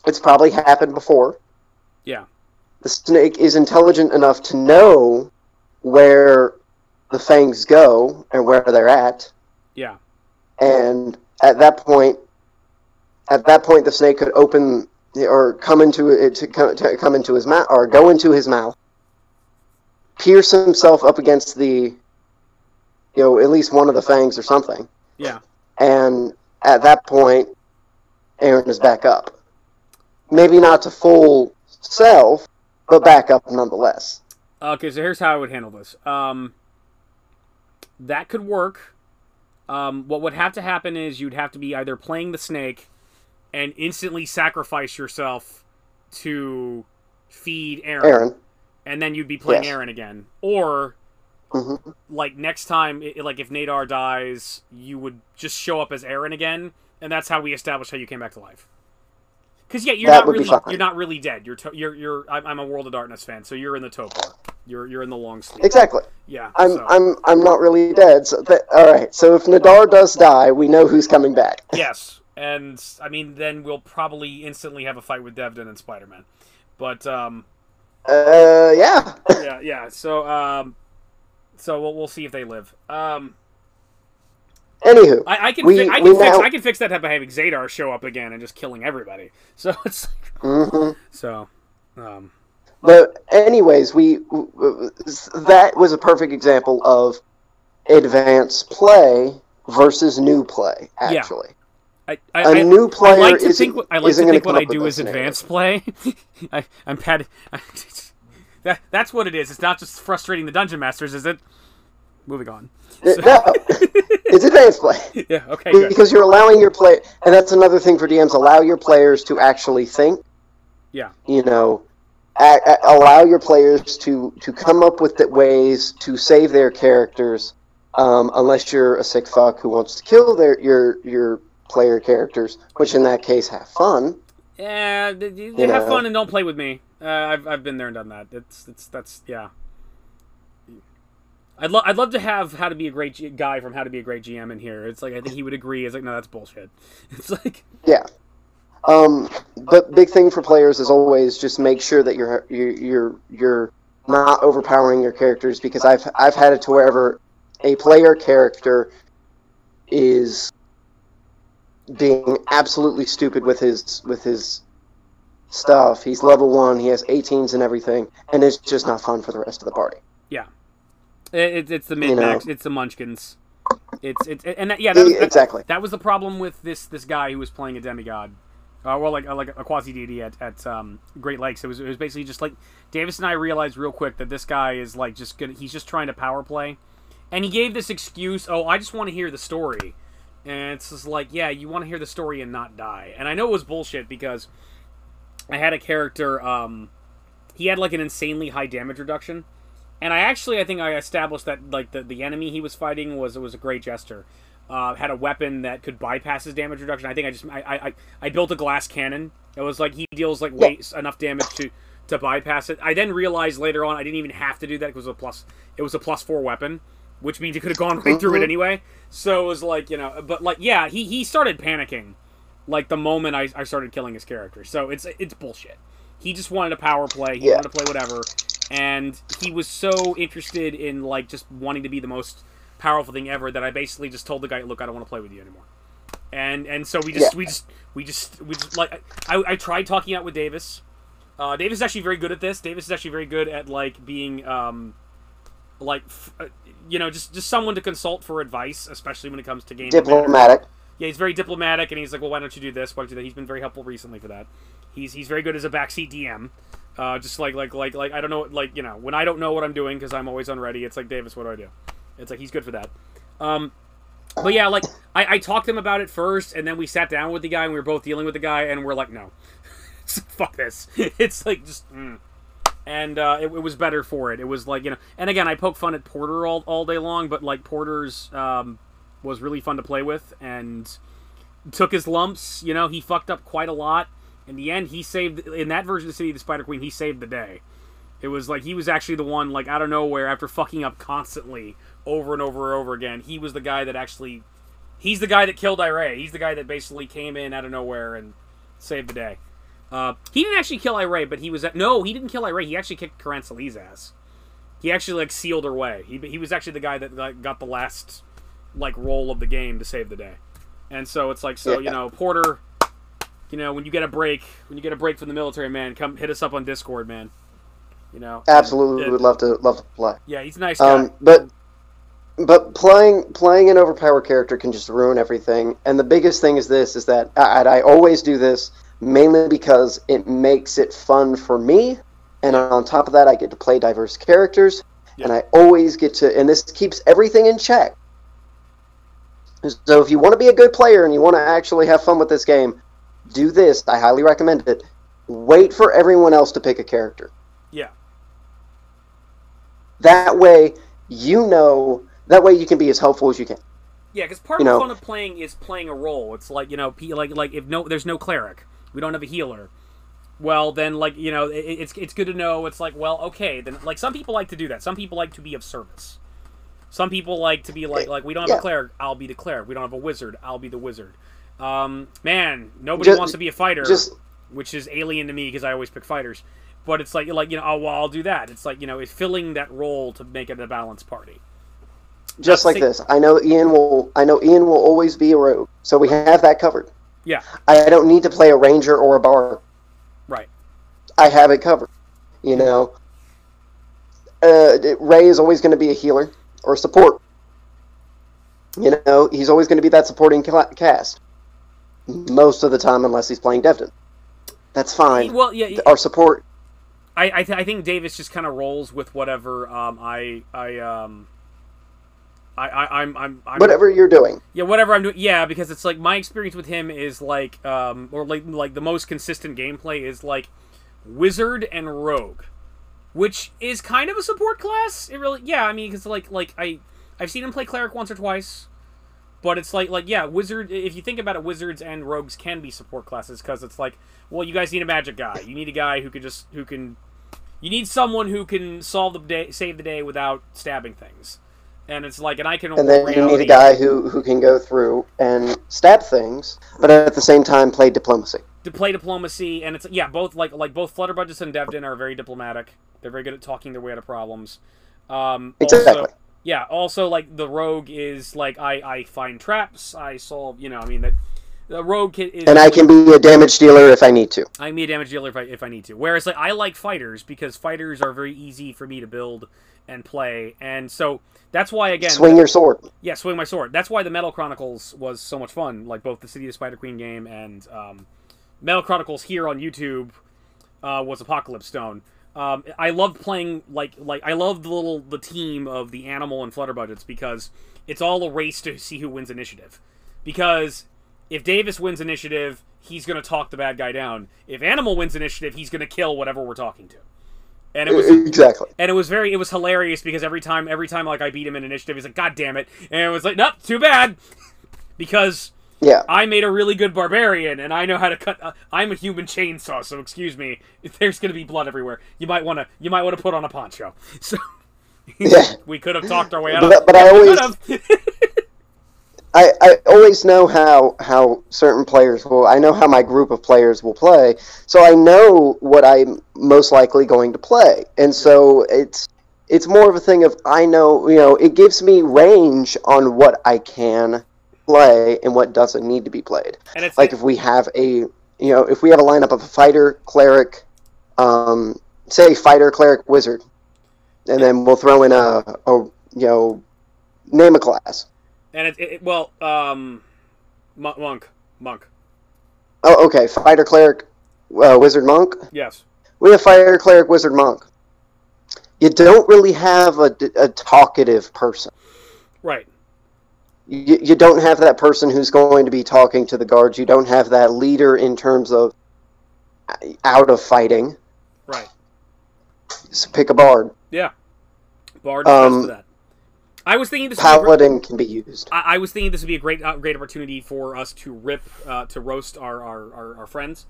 It's probably happened before. Yeah. The snake is intelligent enough to know where the fangs go and where they're at. Yeah. And at that point, the snake could open or come into his mouth, or go into his mouth, pierce himself up against the, at least one of the fangs or something. Yeah. And at that point, Aaron is back up. Maybe not to full self, but back up nonetheless. Okay, so here's how I would handle this. That could work. What would have to happen is you'd have to be either playing the snake and instantly sacrifice yourself to feed Aaron. And then you'd be playing Aaron again. Or, like, next time, like, if Nadar dies, you would just show up as Aaron again, and that's how we establish how you came back to life. Because you're not really dead. I'm a World of Darkness fan, so you're in the Topor. You're in the long sleep. Exactly. Yeah. I'm not really dead. So all right. So if Nadar does die, we know who's coming back. Yes, and I mean then we'll probably instantly have a fight with Devdin and Spider-Man. But yeah. yeah. So we'll see if they live. Anywho, I can fix that by having Zadar show up again and just killing everybody. So it's like, But anyways, that was a perfect example of advanced play versus new play. Actually, a new player I like to think what I do is scenario. advanced play. I'm pad. That's what it is. It's not just frustrating the dungeon masters, is it? Moving on. No, it's advanced play. Yeah, okay, good. Because you're allowing your play, and that's another thing for DMs. Allow your players to actually think. Yeah. Allow your players to come up with ways to save their characters, unless you're a sick fuck who wants to kill your player characters, which in that case have fun. Yeah, they have fun and don't play with me. I've been there and done that. That's yeah. I'd love to have How to Be a Great Guy from How to Be a Great GM in here. It's like I think he would agree. It's like no, that's bullshit. It's like yeah. But big thing for players is always just make sure that you're not overpowering your characters, because I've had it to wherever a player character is being absolutely stupid with his stuff. He's level 1, he has 18s and everything, and it's just not fun for the rest of the party. Yeah. It's the min-max, it's the munchkins. Exactly. That was the problem with this guy who was playing a demigod. well, like a quasi deity at Great Lakes. It was basically just like Davis and I realized real quick that this guy is like just good. He's just trying to power play, and he gave this excuse. Oh, I just want to hear the story, and it's just like, yeah, you want to hear the story and not die. And I know it was bullshit because I had a character. He had like an insanely high damage reduction, and I think I established that like the enemy he was fighting was a great jester. Had a weapon that could bypass his damage reduction. I think I built a glass cannon. It was like he deals like enough damage to bypass it. I then realized later on I didn't even have to do that because it was a +4 weapon, which means he could have gone right through it anyway. So it was like, but like, yeah, he started panicking like the moment I started killing his character. So it's bullshit. He just wanted to power play. He wanted to play whatever, and he was so interested in like just wanting to be the most powerful thing ever that I basically just told the guy, look, I don't want to play with you anymore. And so we just like I tried talking out with Davis. Davis is actually very good at this. Davis is actually very good at like being just someone to consult for advice, especially when it comes to game diplomatic. Yeah, he's very diplomatic, and he's like, well, why don't you do this? Why don't you do that? He's been very helpful recently for that. He's very good as a backseat DM. Just like I don't know, like, when I don't know what I'm doing because I'm always unready, it's like, Davis, what do I do? It's like, he's good for that. But yeah, like, I talked to him about it first, and then we sat down with the guy, and we were both dealing with the guy, and we're like, no. Fuck this. It's like, just, And it was better for it. It was like, and again, I poke fun at Porter all day long, but like, Porter's was really fun to play with, and took his lumps, he fucked up quite a lot. In the end, he saved, in that version of City of the Spider Queen, he saved the day. It was like, he was actually the one, like, out of nowhere, after fucking up constantly, over and over and over again, he was the guy that actually, he's the guy that killed Iray. He's the guy that basically came in out of nowhere and saved the day. He didn't actually kill Iray, but he didn't kill Iray, he actually kicked Karansali's ass. He actually, like, sealed her way. He was actually the guy that, like, got the last, like, roll of the game to save the day. And so it's like, Porter, when you get a break from the military, man, come hit us up on Discord, man. Absolutely, would love to play. Yeah, he's a nice guy. But playing an overpowered character can just ruin everything. And the biggest thing is that I always do this mainly because it makes it fun for me, and on top of that, I get to play diverse characters, and I always get to, and this keeps everything in check. So if you want to be a good player and you want to actually have fun with this game, do this. I highly recommend it. Wait for everyone else to pick a character. Yeah. That way, that way you can be as helpful as you can. Yeah, because part of the fun of playing is playing a role. It's like, like if there's no cleric, we don't have a healer. Well, then, like, it's good to know. It's like, well, okay, then, like, some people like to do that. Some people like to be of service. Some people like to be like we don't have a cleric, I'll be the cleric. We don't have a wizard, I'll be the wizard. Man, nobody wants to be a fighter, which is alien to me because I always pick fighters. But it's like, oh, well, I'll do that. It's like, it's filling that role to make it a balanced party. Just like this. I know Ian will always be a rogue, so we have that covered. Yeah. I don't need to play a ranger or a bard. Right. I have it covered. Ray is always going to be a healer or support. He's always going to be that supporting cast. Most of the time, unless he's playing Devton. That's fine. Well, yeah. Our support. I think Davis just kind of rolls with whatever I'm whatever you're doing. Yeah, whatever I'm doing. Yeah, because it's like my experience with him is like or like the most consistent gameplay is like wizard and rogue, which is kind of a support class. It really, yeah. I mean, because like I've seen him play cleric once or twice, but it's like yeah, wizard. If you think about it, wizards and rogues can be support classes because it's like, well, you guys need a magic guy. You need a guy who can. You need someone who can save the day without stabbing things. And it's like, and I can. And then you need a guy who can go through and stab things, but at the same time play diplomacy. To play diplomacy, and it's both like both Flutterbudgets and Devdin are very diplomatic. They're very good at talking their way out of problems. Exactly. Also like the rogue is like I find traps. I solve. That the rogue is. And I can be a damage dealer if I need to. I'm a damage dealer if I need to. Whereas like I like fighters because fighters are very easy for me to build and play, and so. That's why, again... Swing your sword. Yeah, swing my sword. That's why the Metal Chronicles was so much fun, like both the City of the Spider Queen game and Metal Chronicles here on YouTube was Apocalypse Stone. I loved playing like I love the team of the Animal and Flutter budgets because it's all a race to see who wins initiative. Because if Davis wins initiative, he's going to talk the bad guy down. If Animal wins initiative, he's going to kill whatever we're talking to. And it was exactly. And it was hilarious because every time like I beat him in initiative, he's like, God damn it. And it was like, nope, too bad. Because I made a really good barbarian and I know how to cut I'm a human chainsaw, so excuse me. There's going to be blood everywhere. You might want to put on a poncho. So we could have talked our way out of it. But I always know how certain players will. I know how my group of players will play, so I know what I'm most likely going to play, and so it's more of a thing of I know, it gives me range on what I can play and what doesn't need to be played. And it's like if we have a lineup of a fighter, cleric, say fighter, cleric, wizard, and then we'll throw in name a class. And monk. Oh, okay. Fighter, cleric, wizard, monk. Yes. We have fighter, cleric, wizard, monk. You don't really have a talkative person. Right. You don't have that person who's going to be talking to the guards. You don't have that leader in terms of out of fighting. Right. So pick a bard. Yeah. Bard is best for that. I was thinking this Paladin can be used. I was thinking this would be a great opportunity for us to roast our friends.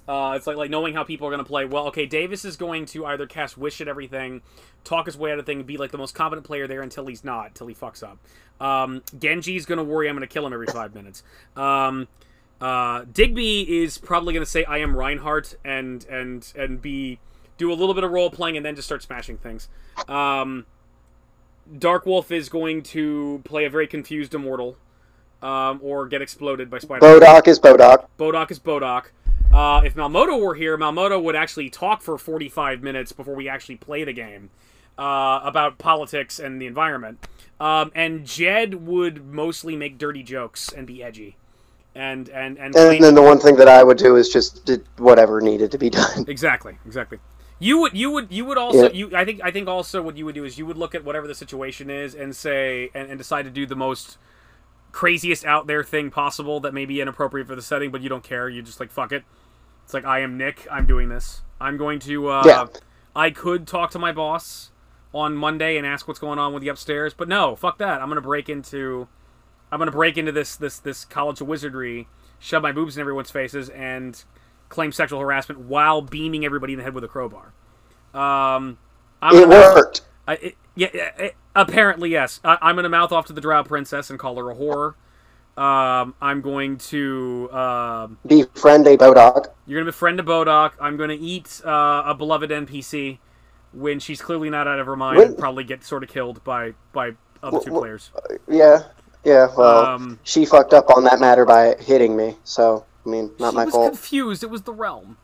It's like knowing how people are going to play. Well, okay, Davis is going to either cast Wish at everything, talk his way out of thing, be like the most competent player there until he's not, until he fucks up. Genji's going to worry I'm going to kill him every 5 minutes. Digby is probably going to say I am Reinhardt and do a little bit of role playing and then just start smashing things. Dark Wolf is going to play a very confused immortal, or get exploded by Spider-Man. Bodok is Bodok. Bodok is Bodok. If Malmoto were here, Malmoto would actually talk for 45 minutes before we actually play the game about politics and the environment. And Jed would mostly make dirty jokes and be edgy. And then the one thing that I would do is just did whatever needed to be done. Exactly. You would also I think also what you would do is you would look at whatever the situation is and say and decide to do the most craziest out there thing possible that may be inappropriate for the setting, but you don't care. You just like fuck it. It's like I am Nick. I'm doing this. I'm going to. I could talk to my boss on Monday and ask what's going on with the upstairs, but no, fuck that. I'm gonna break into this college of wizardry, shove my boobs in everyone's faces, and claim sexual harassment while beaming everybody in the head with a crowbar. It worked. Apparently, yes. I'm going to mouth off to the Drow Princess and call her a whore. I'm going to... befriend a Bodok. You're going to befriend a Bodok. I'm going to eat a beloved NPC when she's clearly not out of her mind and probably get sort of killed by other two players. Yeah, well, she fucked up on that matter by hitting me, so... I mean, not my fault. She was confused. It was the realm,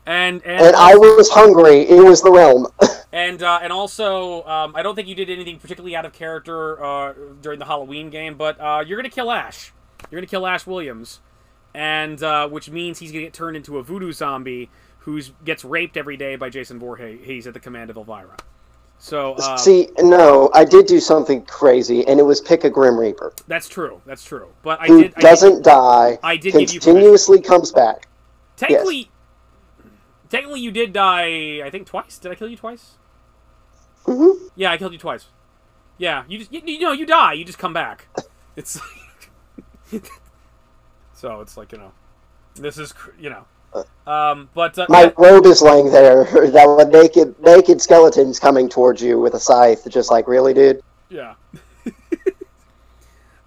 and I was hungry. It was the realm. and also, I don't think you did anything particularly out of character during the Halloween game, but you're gonna kill Ash. You're gonna kill Ash Williams, and which means he's gonna get turned into a voodoo zombie who gets raped every day by Jason Voorhees at the command of Elvira. So see, no, I did do something crazy, and it was pick a Grim Reaper. That's true. But who doesn't die, continuously comes back. Technically, you did die. I think twice. Did I kill you twice? Mm-hmm. Yeah, I killed you twice. Yeah, you die. You just come back. It's so it's like this is but my robe is laying there. That one naked skeleton's coming towards you with a scythe. Just like, really, dude? Yeah.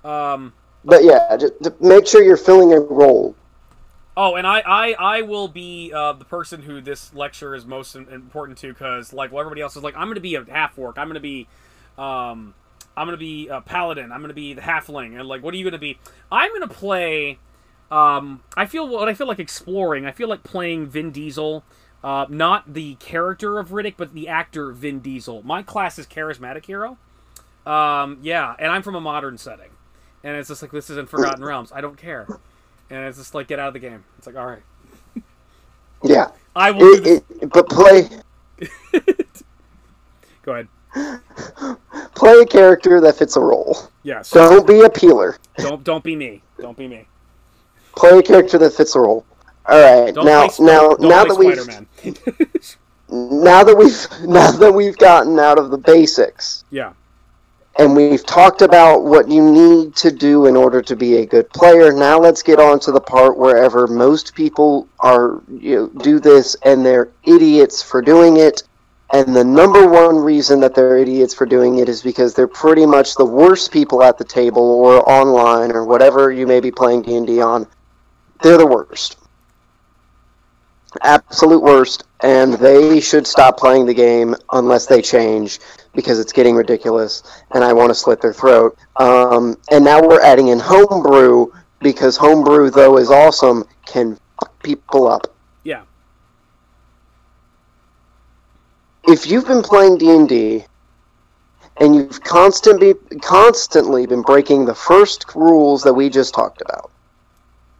But yeah, just make sure you're filling a role. Oh, and I will be the person who this lecture is most important to, because like everybody else is like, I'm going to be a half orc. I'm going to be a paladin. I'm going to be the halfling. And like, what are you going to be? I'm going to play. I feel like exploring. I feel like playing Vin Diesel, not the character of Riddick, but the actor Vin Diesel. My class is charismatic hero. Yeah, and I'm from a modern setting, and it's just like this is in Forgotten Realms. I don't care, and it's just like get out of the game. It's like all right. Yeah. I will do this. But play Go ahead. play a character that fits a role. Yes. Don't be a peeler. Don't be me. Don't be me. Play a character that fits a role. All right. Don't now play that we've Spider-Man. now that we've gotten out of the basics. Yeah. And we've talked about what you need to do in order to be a good player. Now let's get on to the part wherever most people are do this and they're idiots for doing it. And the number one reason that they're idiots for doing it is because they're pretty much the worst people at the table or online or whatever you may be playing D&D on. They're the worst. Absolute worst. And they should stop playing the game unless they change, because it's getting ridiculous, and I want to slit their throat. And now we're adding in homebrew, because homebrew, though is awesome, can fuck people up. Yeah. If you've been playing D&D, and you've constantly been breaking the first rules that we just talked about,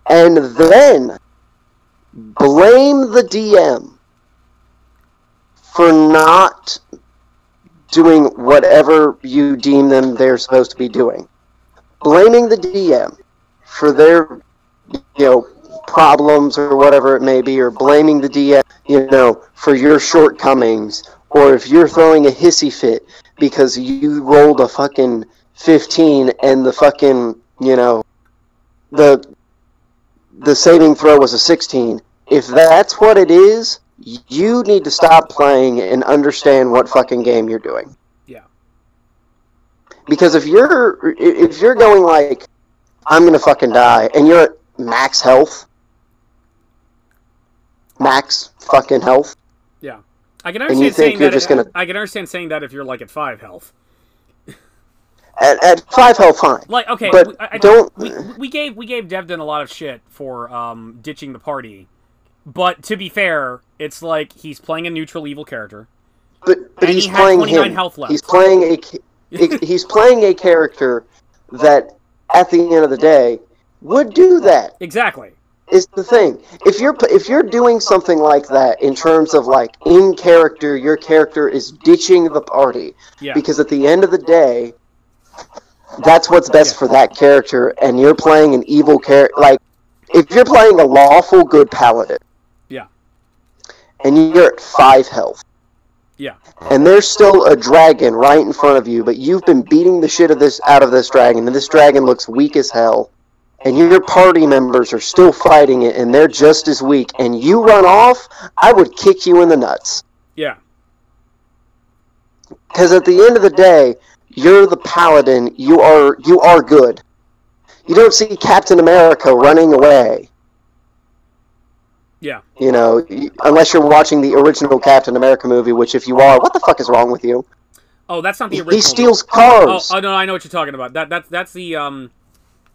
and then blame the DM for not doing whatever you deem them they're supposed to be doing. Blaming the DM for their, problems or whatever it may be, or blaming the DM, for your shortcomings, or if you're throwing a hissy fit because you rolled a fucking 15 and the fucking, the saving throw was a 16. If that's what it is, you need to stop playing and understand what fucking game you're doing. Yeah. Because if you're going like, I'm gonna fucking die, and you're at max health, max fucking health. Yeah. I can understand saying that. I can understand saying that if you're like at 5 health. At 5 health, fine. Like, okay, but we gave Devdon a lot of shit for ditching the party. But to be fair, it's like he's playing a neutral evil character. But he's playing 29 him. Health left. He's playing he's playing a character that, at the end of the day, would do that. Exactly. Is the thing. If you're doing something like that in terms of like in character, your character is ditching the party. Yeah. Because at the end of the day, that's what's best for that character, and you're playing an evil character. Like, if you're playing a lawful good paladin. Yeah. And you're at 5 health. Yeah. And there's still a dragon right in front of you, but you've been beating the shit out of this dragon, and this dragon looks weak as hell. And your party members are still fighting it, and they're just as weak, and you run off, I would kick you in the nuts. Yeah. Because at the end of the day, you're the paladin, you are good. You don't see Captain America running away. Yeah. Unless you're watching the original Captain America movie, which if you are, what the fuck is wrong with you? Oh, that's not the original. He steals cars. Oh no, I know what you're talking about. That's the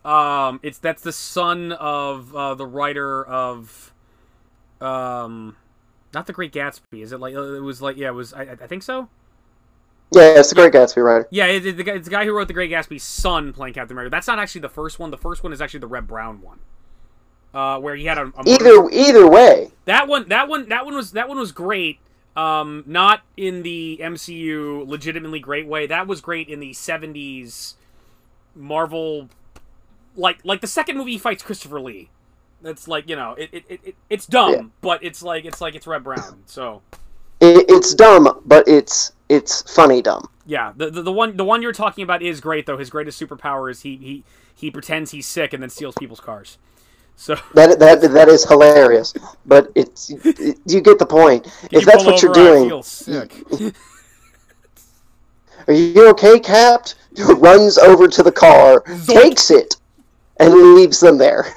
that's the son of the writer of not The Great Gatsby. Is it like it was like I think so. Yeah, it's the Great Gatsby writer. Yeah, it's the guy who wrote The Great Gatsby's son playing Captain America. That's not actually the first one. The first one is actually the Red Brown one. Where he had a either way. That one was great. Not in the MCU legitimately great way. That was great in the 70s Marvel, like the second movie he fights Christopher Lee. That's like, it's dumb, yeah. But it's Red Brown. So it's dumb, but it's funny dumb. Yeah, the one you're talking about is great though. His greatest superpower is he pretends he's sick and then steals people's cars. So that is hilarious, but you get the point. If that's what you're doing, I feel sick. Are you okay, Cap? Runs over to the car, takes it, and leaves them there.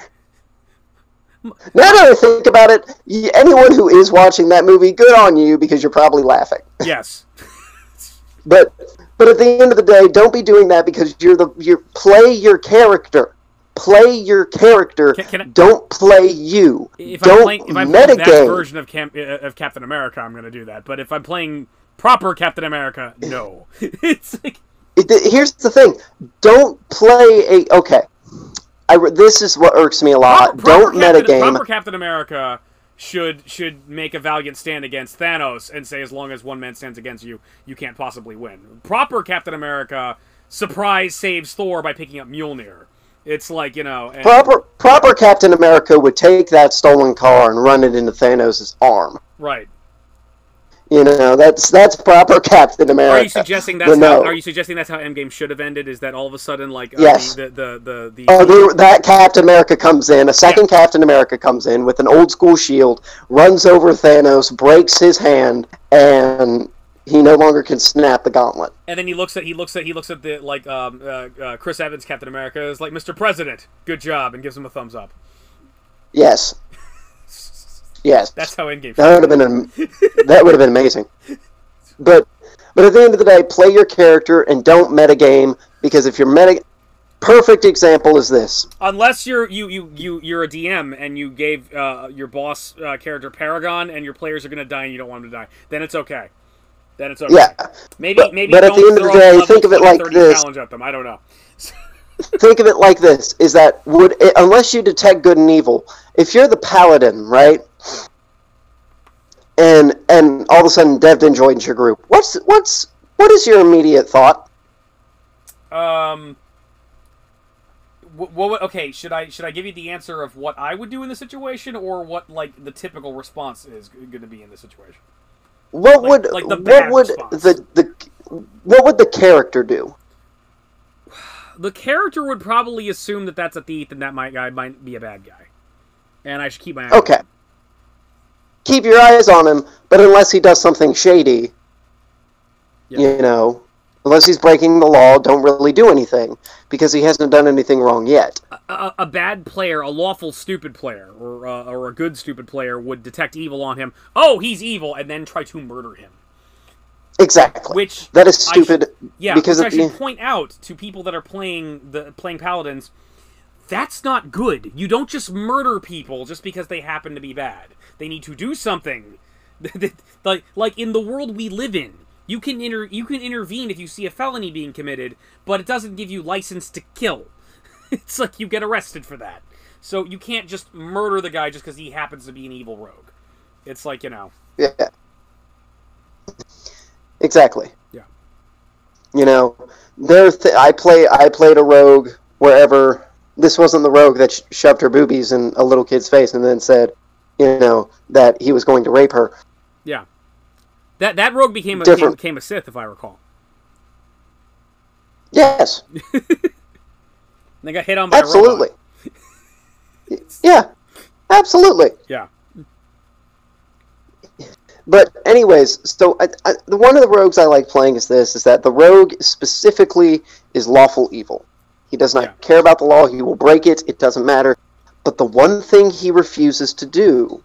Now that I think about it, anyone who is watching that movie, good on you, because you're probably laughing. Yes. But at the end of the day, don't be doing that, because you play your character. Play your character. Don't play you. If I'm playing that version of Captain America, I'm going to do that. But if I'm playing proper Captain America, no. It's like... Here's the thing. Don't play a... Okay. This is what irks me a lot. Don't metagame. Proper Captain America should make a valiant stand against Thanos and say, as long as one man stands against you, you can't possibly win. Proper Captain America surprise saves Thor by picking up Mjolnir. It's like, and, proper Captain America would take that stolen car and run it into Thanos' arm. Right. That's proper Captain America. Are you suggesting that's how Endgame should have ended? Is that all of a sudden, like, yes. That Captain America comes in, a second Captain America comes in with an old school shield, runs over Thanos, breaks his hand, and he no longer can snap the gauntlet. And then he looks at the, like, Chris Evans Captain America is like, Mr. President, good job, and gives him a thumbs up. Yes. Yes, that's how Endgame. That would have been amazing. But at the end of the day, play your character and don't metagame, because if you're perfect example is this. Unless you're a DM and you gave your boss character Paragon and your players are going to die and you don't want them to die, then it's okay. Yeah. Maybe. But at the end of the day, think of it like this. Challenge at them. I don't know. Think of it like this: is that unless you detect good and evil, if you're the paladin, right? And all of a sudden Devin joins your group. What is your immediate thought? Okay, should I give you the answer of what I would do in the situation, or what, like, the typical response is going to be in the situation? What would the character do? The character would probably assume that that's a thief and that guy might be a bad guy, and I should keep my eye on him. Keep your eyes on him, but unless he does something shady, unless he's breaking the law, don't really do anything, because he hasn't done anything wrong yet. A bad player, a lawful stupid player, or a good stupid player would detect evil on him. Oh, he's evil, and then try to murder him. Exactly. That is stupid. Because I should point out to people that are playing paladins, that's not good. You don't just murder people just because they happen to be bad. They need to do something. like in the world we live in, you can intervene if you see a felony being committed, but it doesn't give you license to kill. It's like you get arrested for that. So you can't just murder the guy just because he happens to be an evil rogue. It's like, Yeah. Exactly. Yeah. I played a rogue wherever. This wasn't the rogue that shoved her boobies in a little kid's face and then said, that he was going to rape her. Yeah. That rogue became a Sith, if I recall. Yes. They got hit on by absolutely. a robot. Yeah. Absolutely. Yeah. But anyways, so one of the rogues I like playing is that the rogue specifically is lawful evil. He does not care about the law. He will break it. It doesn't matter. But the one thing he refuses to do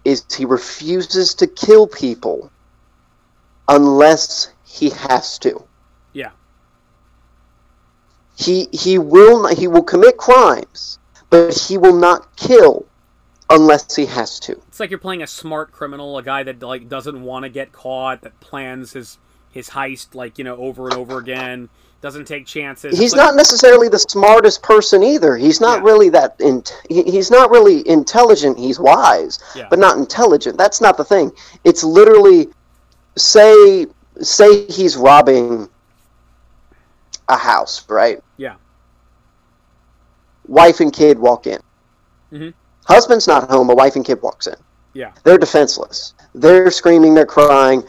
is he refuses to kill people unless he has to. Yeah. He will commit crimes, but he will not kill unless he has to. It's like you're playing a smart criminal, a guy that doesn't want to get caught, that plans his heist over and over again. Doesn't take chances. He's not necessarily the smartest person either. He's not really he's not really intelligent. He's wise, but not intelligent. That's not the thing. It's literally, say he's robbing a house, right? Yeah. Wife and kid walk in. Mm-hmm. Husband's not home, but wife and kid walks in. Yeah. They're defenseless. They're screaming, they're crying,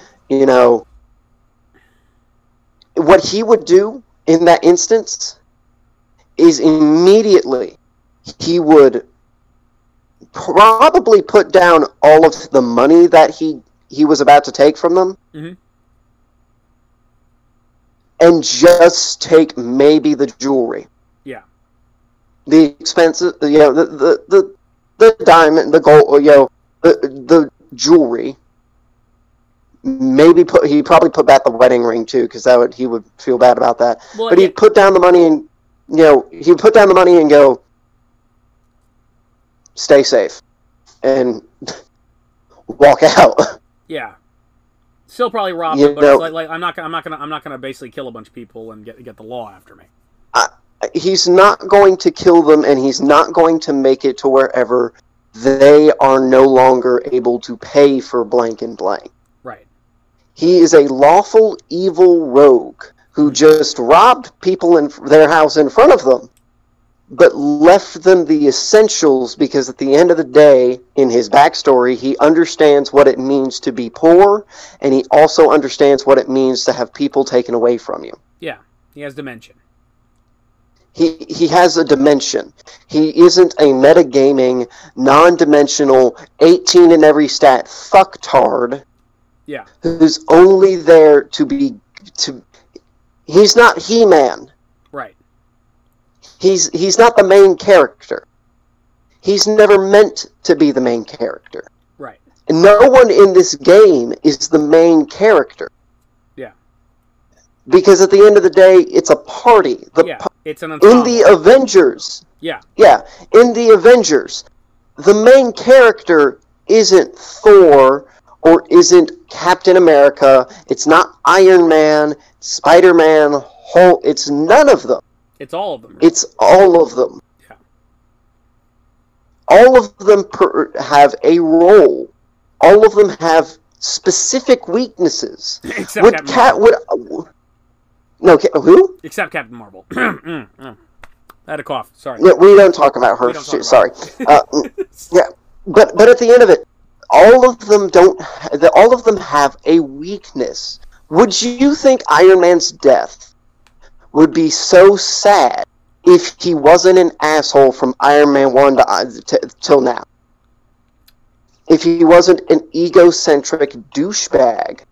What he would do in that instance is immediately he would probably put down all of the money that he was about to take from them, and just take maybe the jewelry. Yeah. The expenses, the diamond, the gold, the jewelry. Maybe he probably put back the wedding ring too, because he would feel bad about that. Well, but he'd put down the money and he'd put down the money and go, stay safe, and walk out. Yeah, still probably rob them, but it's like I'm not gonna basically kill a bunch of people and get the law after me. He's not going to kill them, and he's not going to make it to wherever they are no longer able to pay for blank and blank. Right. He is a lawful evil rogue who just robbed people in their house in front of them, but left them the essentials because at the end of the day, in his backstory, he understands what it means to be poor, and he also understands what it means to have people taken away from you. Yeah, he has dimension. He has a dimension. He isn't a metagaming, non-dimensional, 18 in every stat fucktard. Yeah. Who's only there to be... He's not He-Man. Right. He's not the main character. He's never meant to be the main character. Right. And no one in this game is the main character. Yeah. Because at the end of the day, it's a party. It's an ensemble. In the Avengers. Yeah. Yeah. In the Avengers, the main character isn't Thor or isn't Captain America. It's not Iron Man, Spider-Man, Hulk. It's none of them. It's all of them. Right? It's all of them. Yeah. All of them have a role. All of them have specific weaknesses. Except Captain Marvel. Who? Except Captain Marvel. I had a cough. Sorry. Yeah, we don't talk about her. Sorry. Yeah, but at the end of it, all of them have a weakness. Would you think Iron Man's death would be so sad if he wasn't an asshole from Iron Man 1 till now? If he wasn't an egocentric douchebag?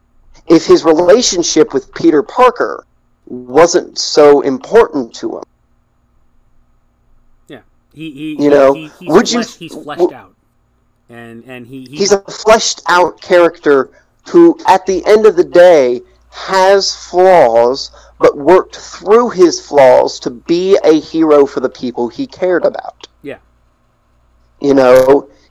If his relationship with Peter Parker wasn't so important to him? Yeah. He's fleshed out. And he's a fleshed out character who, at the end of the day, has flaws, but worked through his flaws to be a hero for the people he cared about. Yeah.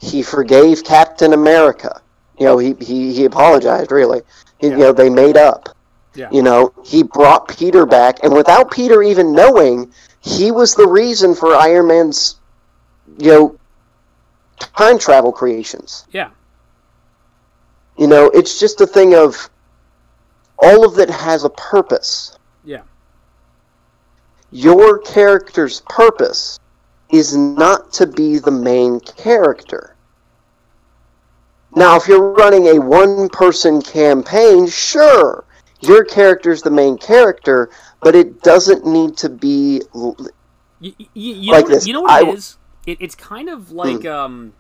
He forgave Captain America. He apologized, really. They made up. Yeah. He brought Peter back, and without Peter even knowing, he was the reason for Iron Man's, time travel creations. Yeah. It's just a thing of all of it has a purpose. Yeah. Your character's purpose is not to be the main character. Now, if you're running a one-person campaign, sure, your character's the main character, but it doesn't need to be like this. You know what it is? It's kind of like a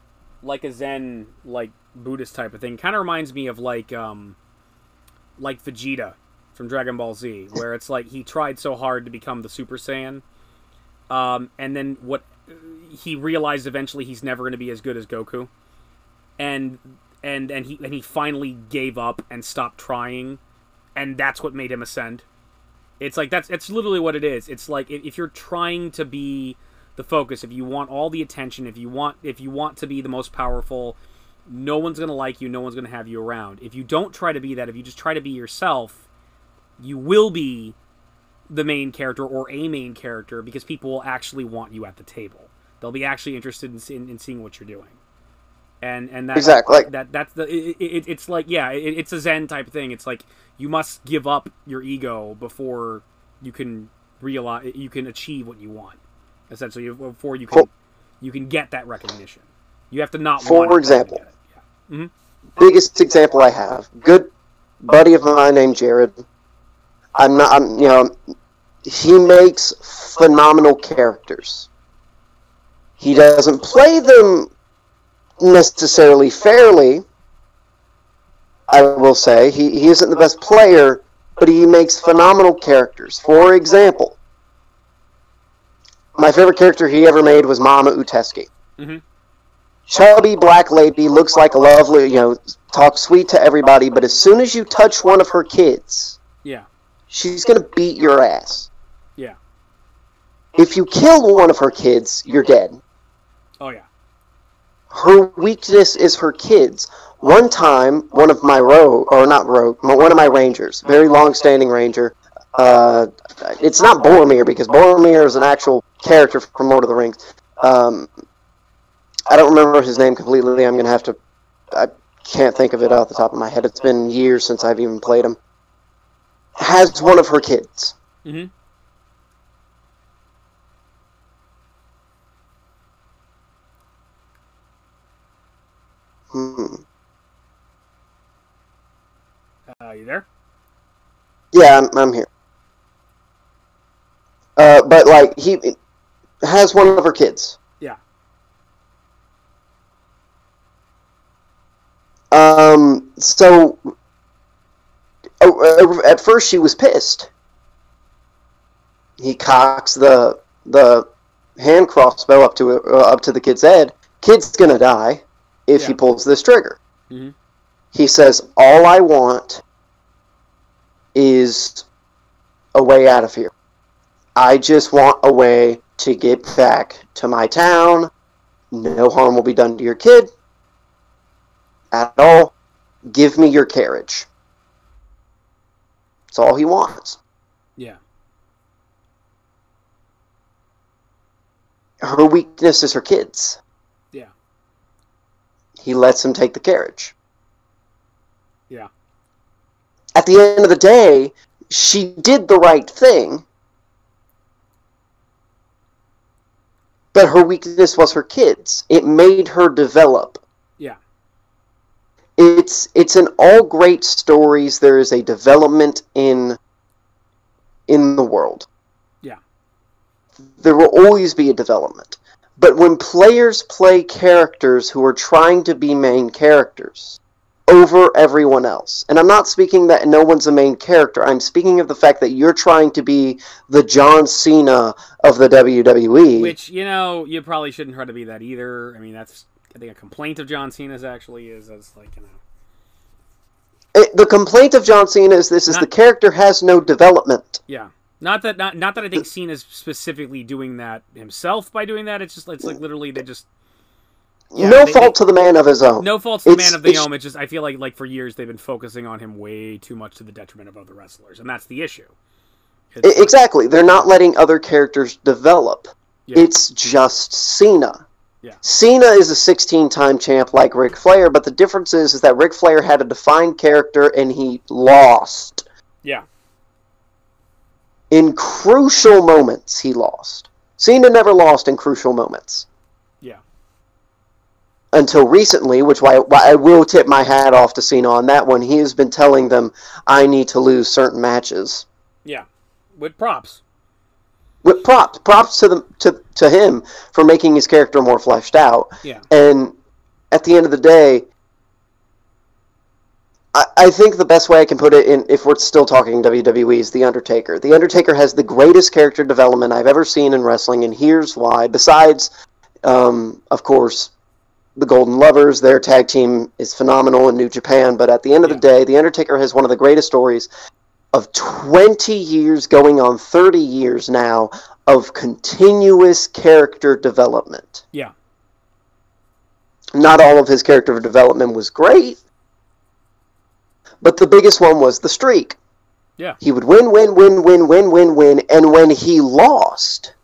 Zen, Buddhist type of thing. Kind of reminds me of like Vegeta from Dragon Ball Z, where it's like he tried so hard to become the Super Saiyan, and then he realized eventually he's never going to be as good as Goku, and he finally gave up and stopped trying, and that's what made him ascend. It's like it's literally what it is. It's like if you're trying to be the focus, if you want all the attention, if you want to be the most powerful, no one's going to like you, no one's going to have you around. If you don't try to be that, if you just try to be yourself, you will be the main character or a main character because people will actually want you at the table. They'll be actually interested in seeing what you're doing. And that, exactly. It's like, yeah, it's a Zen type of thing. It's like you must give up your ego before you can realize you can achieve what you want. Essentially, before you can get that recognition. You have to not want it. For example, yeah. Mm-hmm. Biggest example I have, good buddy of mine named Jared. He makes phenomenal characters. He doesn't play them necessarily fairly, I will say. He isn't the best player, but he makes phenomenal characters. For example, my favorite character he ever made was Mama Uteski. Mm-hmm. Chubby black lady, looks like a lovely, talks sweet to everybody, but as soon as you touch one of her kids, yeah, she's going to beat your ass. Yeah. If you kill one of her kids, you're dead. Oh, yeah. Her weakness is her kids. One time, one of my rangers, very long-standing ranger, it's not Boromir, because Boromir is an actual character from Lord of the Rings. I don't remember his name completely. I'm going to have to... I can't think of it off the top of my head. It's been years since I've even played him. Has one of her kids. Mm-hmm. You there? Yeah, I'm here. But, like, he has one of her kids. Yeah. So, at first she was pissed. He cocks the hand crossbow up to the kid's head. Kid's gonna die if he pulls this trigger. Mm-hmm. He says, all I want is a way out of here. I just want a way to get back to my town. No harm will be done to your kid at all. Give me your carriage. That's all he wants. Yeah. Her weakness is her kids. Yeah. He lets him take the carriage. Yeah. At the end of the day, she did the right thing, but her weakness was her kids. It made her develop. Yeah. It's in all great stories. There is a development in the world. Yeah. There will always be a development. But when players play characters who are trying to be main characters over everyone else, and I'm not speaking that no one's a main character, I'm speaking of the fact that you're trying to be the John Cena of the WWE. Which, you probably shouldn't try to be that either. I mean, that's, I think, a complaint of John Cena's actually is like, The complaint of John Cena is the character has no development. Yeah. Not that I think Cena's specifically doing that himself by doing that. It's like literally they just... Yeah, no fault to the man of his own. No fault to the man of the own. It's just, I feel like for years they've been focusing on him way too much to the detriment of other wrestlers, and that's the issue. Exactly. They're not letting other characters develop. Yeah. It's just Cena. Yeah. Cena is a 16-time champ like Ric Flair, but the difference is that Ric Flair had a defined character and he lost. Yeah. In crucial moments, he lost. Cena never lost in crucial moments. Yeah. Until recently, which I will tip my hat off to Cena on that one. He has been telling them, I need to lose certain matches. Yeah. With props. With props. Props to him for making his character more fleshed out. Yeah. And at the end of the day, I think the best way I can put it, if we're still talking WWE, is The Undertaker. The Undertaker has the greatest character development I've ever seen in wrestling, and here's why. Besides, of course, the Golden Lovers, their tag team is phenomenal in New Japan, but at the end of the day, The Undertaker has one of the greatest stories of 20 years, going on 30 years now, of continuous character development. Yeah. Not all of his character development was great, but the biggest one was the streak. Yeah. He would win, and when he lost,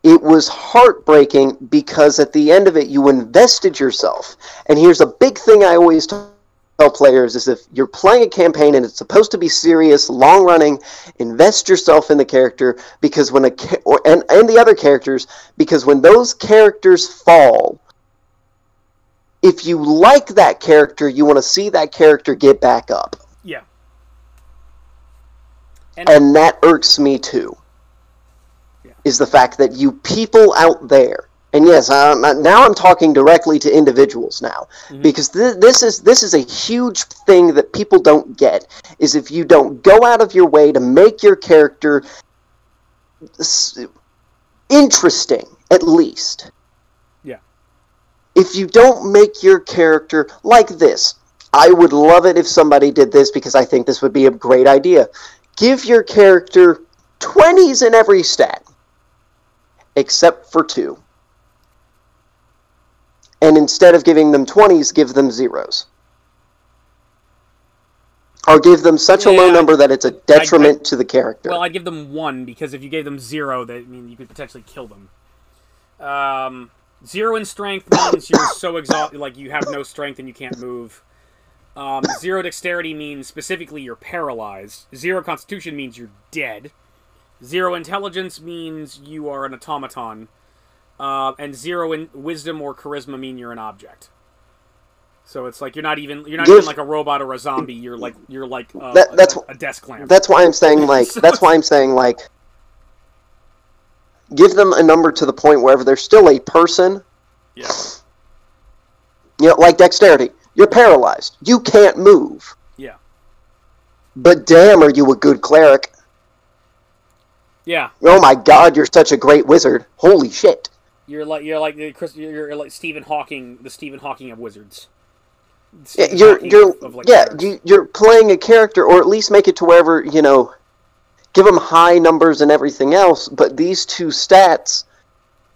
it was heartbreaking because at the end of it, you invested yourself. And here's a big thing I always tell players is if you're playing a campaign and it's supposed to be serious, long-running, invest yourself in the character because and the other characters, because when those characters fall, if you like that character, you want to see that character get back up. Yeah. And that irks me too. Yeah. Is the fact that you people out there, and yes, now I'm talking directly to individuals now, because this is a huge thing that people don't get, is if you don't go out of your way to make your character interesting, at least. Yeah. If you don't make your character like this, I would love it if somebody did this because I think this would be a great idea. Give your character 20s in every stat, except for 2. And instead of giving them 20s, give them 0s. Or give them such a low number that it's a detriment to the character. Well, I'd give them 1, because if you gave them 0, you could potentially kill them. 0 in strength means you're so exhausted, like you have no strength and you can't move. 0 dexterity means specifically you're paralyzed. 0 constitution means you're dead. 0 intelligence means you are an automaton. And 0 in wisdom or charisma mean you're an object. So it's like you're not even like a robot or a zombie. You're like a desk lamp. That's why I'm saying give them a number to the point wherever they're still a person. Yeah. Like dexterity. You're paralyzed. You can't move. Yeah. But damn, are you a good cleric? Yeah. Oh my God, you're such a great wizard. Holy shit. You're like Stephen Hawking, the Stephen Hawking of wizards. You're playing a character, or at least make it to wherever, give them high numbers and everything else, but these two stats,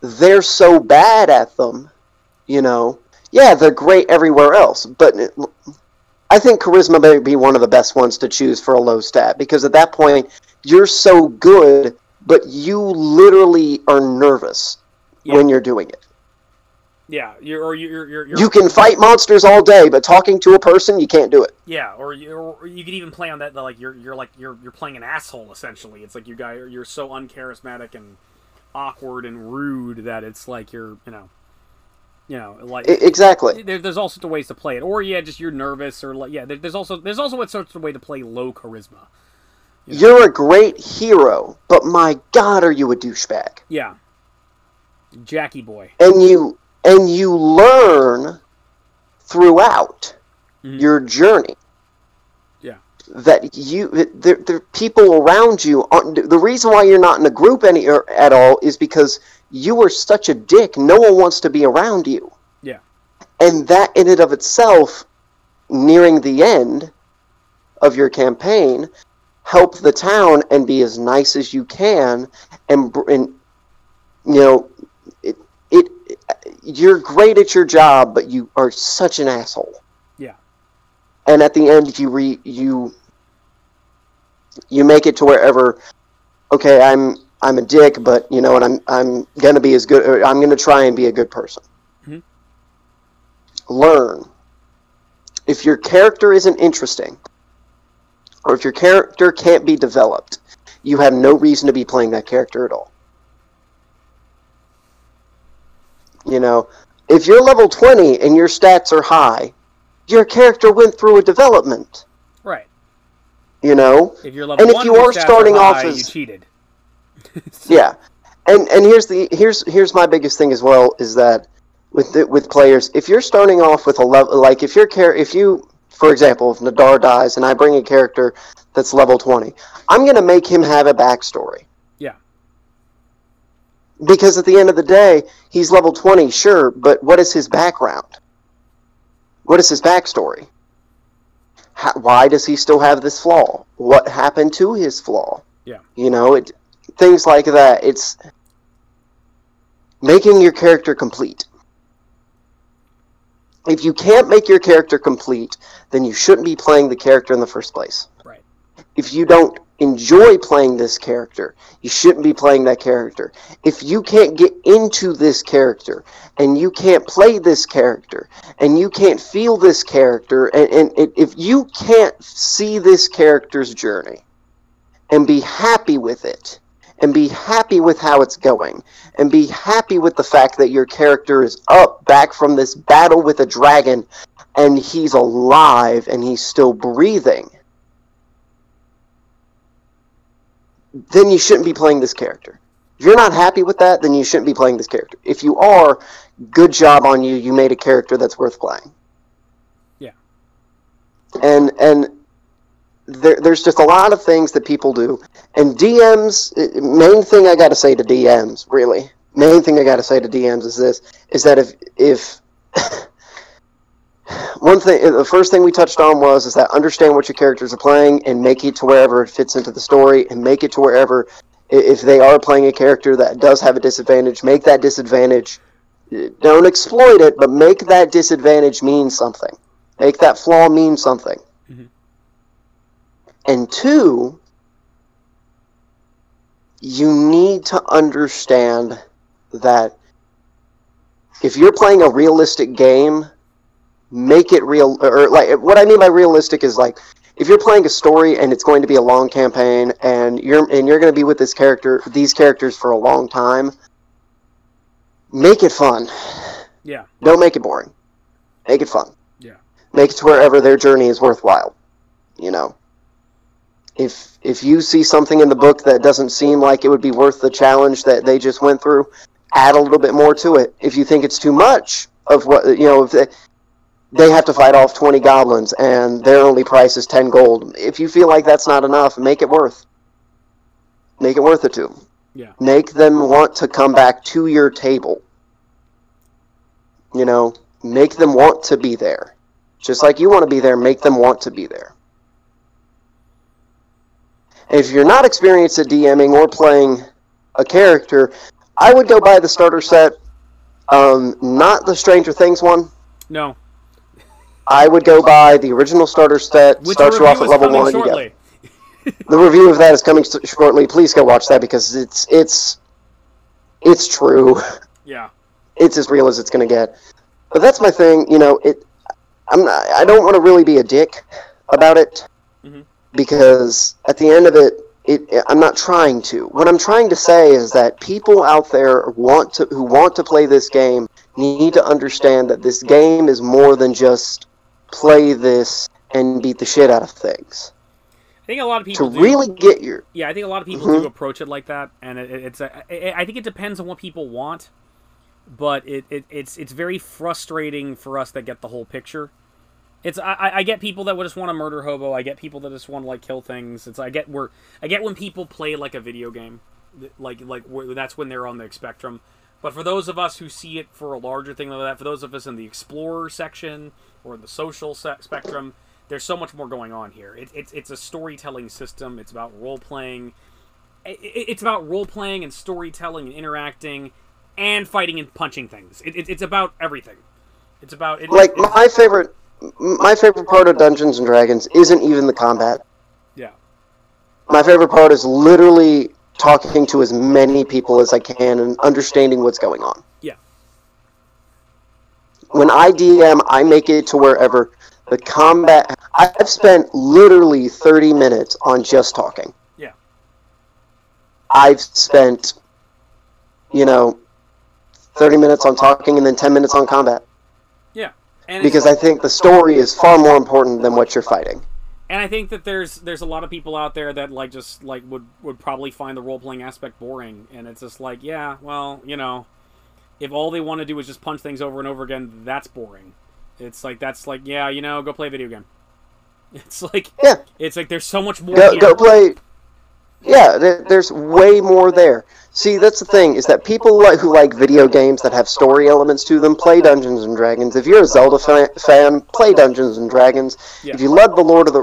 they're so bad at them, Yeah, they're great everywhere else, but I think charisma may be one of the best ones to choose for a low stat, because at that point, you're so good, but you literally are nervous when you're doing it. Yeah, you can fight monsters all day, but talking to a person, you can't do it. Yeah, or you could even play on that. Like you're playing an asshole essentially. It's like you're so uncharismatic and awkward and rude that it's like you're like exactly. There's all sorts of ways to play it, or just you're nervous, or there's also what sorts of way to play low charisma. You're a great hero, but my God, are you a douchebag? Yeah, Jackie boy, and you learn throughout your journey. Yeah. That the people around you aren't. The reason why you're not in a group at all is because you are such a dick. No one wants to be around you. Yeah. And that in and of itself, nearing the end of your campaign, help the town and be as nice as you can, and you're great at your job, but you are such an asshole. Yeah. And at the end, you make it to wherever. Okay, I'm a dick, but you know what? I'm gonna be as good. I'm gonna try and be a good person. Mm-hmm. Learn. If your character isn't interesting, or if your character can't be developed, you have no reason to be playing that character at all. If you're level 20 and your stats are high, your character went through a development. Right. If you're level 1 if you are starting off as you cheated. Yeah. And here's my biggest thing as well, is that with players, if you're starting off with a level, like if you, for example, if Nadar dies and I bring a character that's level 20, I'm going to make him have a backstory. Yeah. Because at the end of the day, he's level 20, sure, but what is his background? What is his backstory? Why does he still have this flaw? What happened to his flaw? Yeah. Things like that. It's making your character complete. If you can't make your character complete, then you shouldn't be playing the character in the first place. Right. If you don't enjoy playing this character, you shouldn't be playing that character. If you can't get into this character, and you can't play this character, and you can't feel this character, and if you can't see this character's journey, and be happy with it, and be happy with how it's going, and be happy with the fact that your character is back from this battle with a dragon, and he's alive, and he's still breathing, then you shouldn't be playing this character. If you're not happy with that, then you shouldn't be playing this character. If you are, good job on you. You made a character that's worth playing. Yeah. And there's just a lot of things that people do. And DMs, main thing I got to say to DMs, really, main thing I got to say to DMs is this, is that if one thing, the first thing we touched on is that understand what your characters are playing and make it to wherever it fits into the story, and make it to wherever, if they are playing a character that does have a disadvantage, make that disadvantage, don't exploit it, but make that disadvantage mean something. Make that flaw mean something. Mm-hmm. And 2, you need to understand that if you're playing a realistic game, make it real. Or like, what I mean by realistic is like, if you're playing a story and it's going to be a long campaign, and you're going to be with these characters for a long time, make it fun. Yeah. Don't make it boring. Make it fun. Yeah. Make it to wherever their journey is worthwhile. You know, if you see something in the book that doesn't seem like it would be worth the challenge that they just went through, add a little bit more to it. If you think it's too much of what, you know, if they have to fight off 20 goblins and their only price is 10 gold. If you feel like that's not enough, make it worth it to them. Yeah. Make them want to come back to your table. You know, make them want to be there. Just like you want to be there, make them want to be there. If you're not experienced at DMing or playing a character, I would go buy the starter set, not the Stranger Things one. No. I would go buy the original starter set, Which starts you off at level 1. Shortly. The review of that is coming shortly. Please go watch that because it's true. Yeah. It's as real as it's going to get. But that's my thing, you know, I don't want to really be a dick about it, because at the end of it, I'm not trying to. What I'm trying to say is that people out there who want to play this game need to understand that this game is more than just play this and beat the shit out of things. I think a lot of people really get your... Yeah, I think a lot of people do approach it like that, and I think it depends on what people want, but it's very frustrating for us that get the whole picture. I get people that would just want to murder hobo. I get people that just want to like kill things. I get when people play like a video game, like that's when they're on the spectrum. But for those of us who see it for a larger thing like that, for those of us in the explorer section or the social spectrum, there's so much more going on here. It's a storytelling system. It's about role playing. It's about role playing and storytelling and interacting, and fighting and punching things. It's about everything. It's about my favorite part of Dungeons and Dragons isn't even the combat. Yeah. My favorite part is literally talking to as many people as I can and understanding what's going on. Yeah. When I DM, I make it to wherever the combat... I've spent literally 30 minutes on just talking. Yeah. I've spent, 30 minutes on talking and then 10 minutes on combat. Yeah. Because I think the story is far more important than what you're fighting. And I think that there's a lot of people out there that would probably find the role playing aspect boring, and it's just like, yeah, well, if all they want to do is just punch things over and over again, that's boring. It's like yeah, go play a video game. It's like there's so much more. Go play. Yeah, there's way more there. See, that's the thing, is that people who like video games that have story elements to them play Dungeons and Dragons. If you're a Zelda fan, play Dungeons and Dragons. Yeah. If you love the Lord of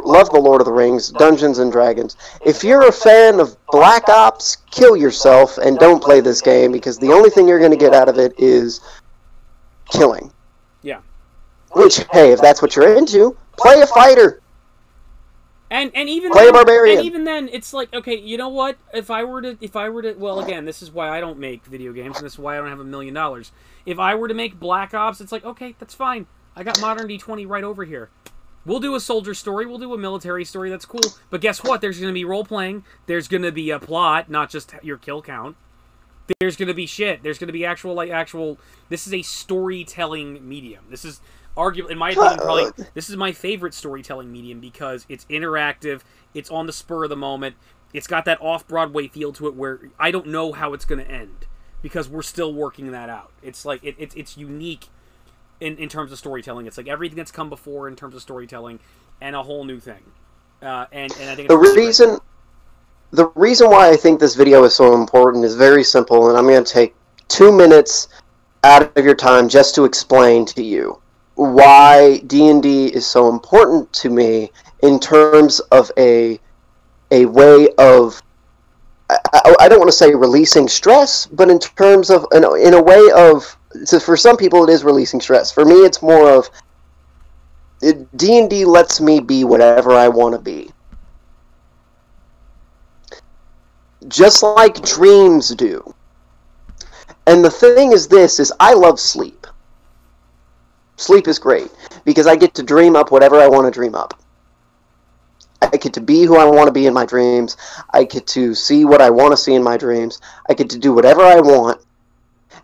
the Rings, Dungeons and Dragons. If you're a fan of Black Ops, kill yourself and don't play this game, because the only thing you're going to get out of it is killing. Yeah. Which, hey, if that's what you're into, play a fighter. And even play then, a barbarian. And even then, it's like, okay, you know what? If I were to, well, again, this is why I don't make video games, and this is why I don't have $1 million. If I were to make Black Ops, it's like, okay, that's fine. I got Modern D20 right over here. We'll do a soldier story. We'll do a military story. That's cool. But guess what? There's going to be role playing. There's going to be a plot, not just your kill count. There's going to be shit. There's going to be actual. This is a storytelling medium. This is. Arguably, in my opinion, probably this is my favorite storytelling medium because it's interactive, it's on the spur of the moment, it's got that off-Broadway feel to it where I don't know how it's going to end because we're still working that out. It's like it's unique in terms of storytelling. It's like everything that's come before in terms of storytelling and a whole new thing. And I think the reason why I think this video is so important is very simple, and I'm going to take 2 minutes out of your time just to explain to you why D&D is so important to me in terms of a way of, I don't want to say releasing stress, but in terms of, in a way of, so for some people it is releasing stress. For me it's more of, D&D lets me be whatever I want to be. Just like dreams do. And the thing is this, is I love sleep. Sleep is great, because I get to dream up whatever I want to dream up. I get to be who I want to be in my dreams. I get to see what I want to see in my dreams. I get to do whatever I want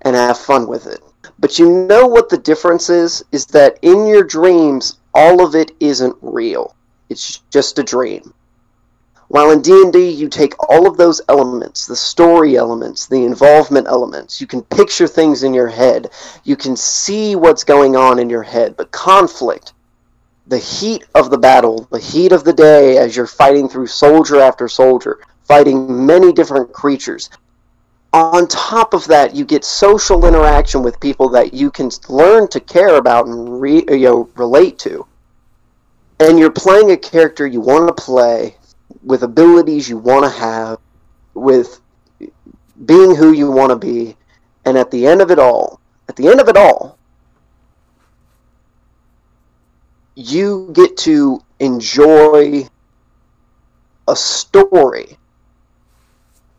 and have fun with it. But you know what the difference is? Is that in your dreams, all of it isn't real. It's just a dream. While in D&D, you take all of those elements, the story elements, the involvement elements. You can picture things in your head. You can see what's going on in your head. The conflict, the heat of the battle, the heat of the day as you're fighting through soldier after soldier, fighting many different creatures. On top of that, you get social interaction with people that you can learn to care about and relate to. And you're playing a character you want to play, with abilities you want to have, with being who you want to be. And at the end of it all, you get to enjoy a story,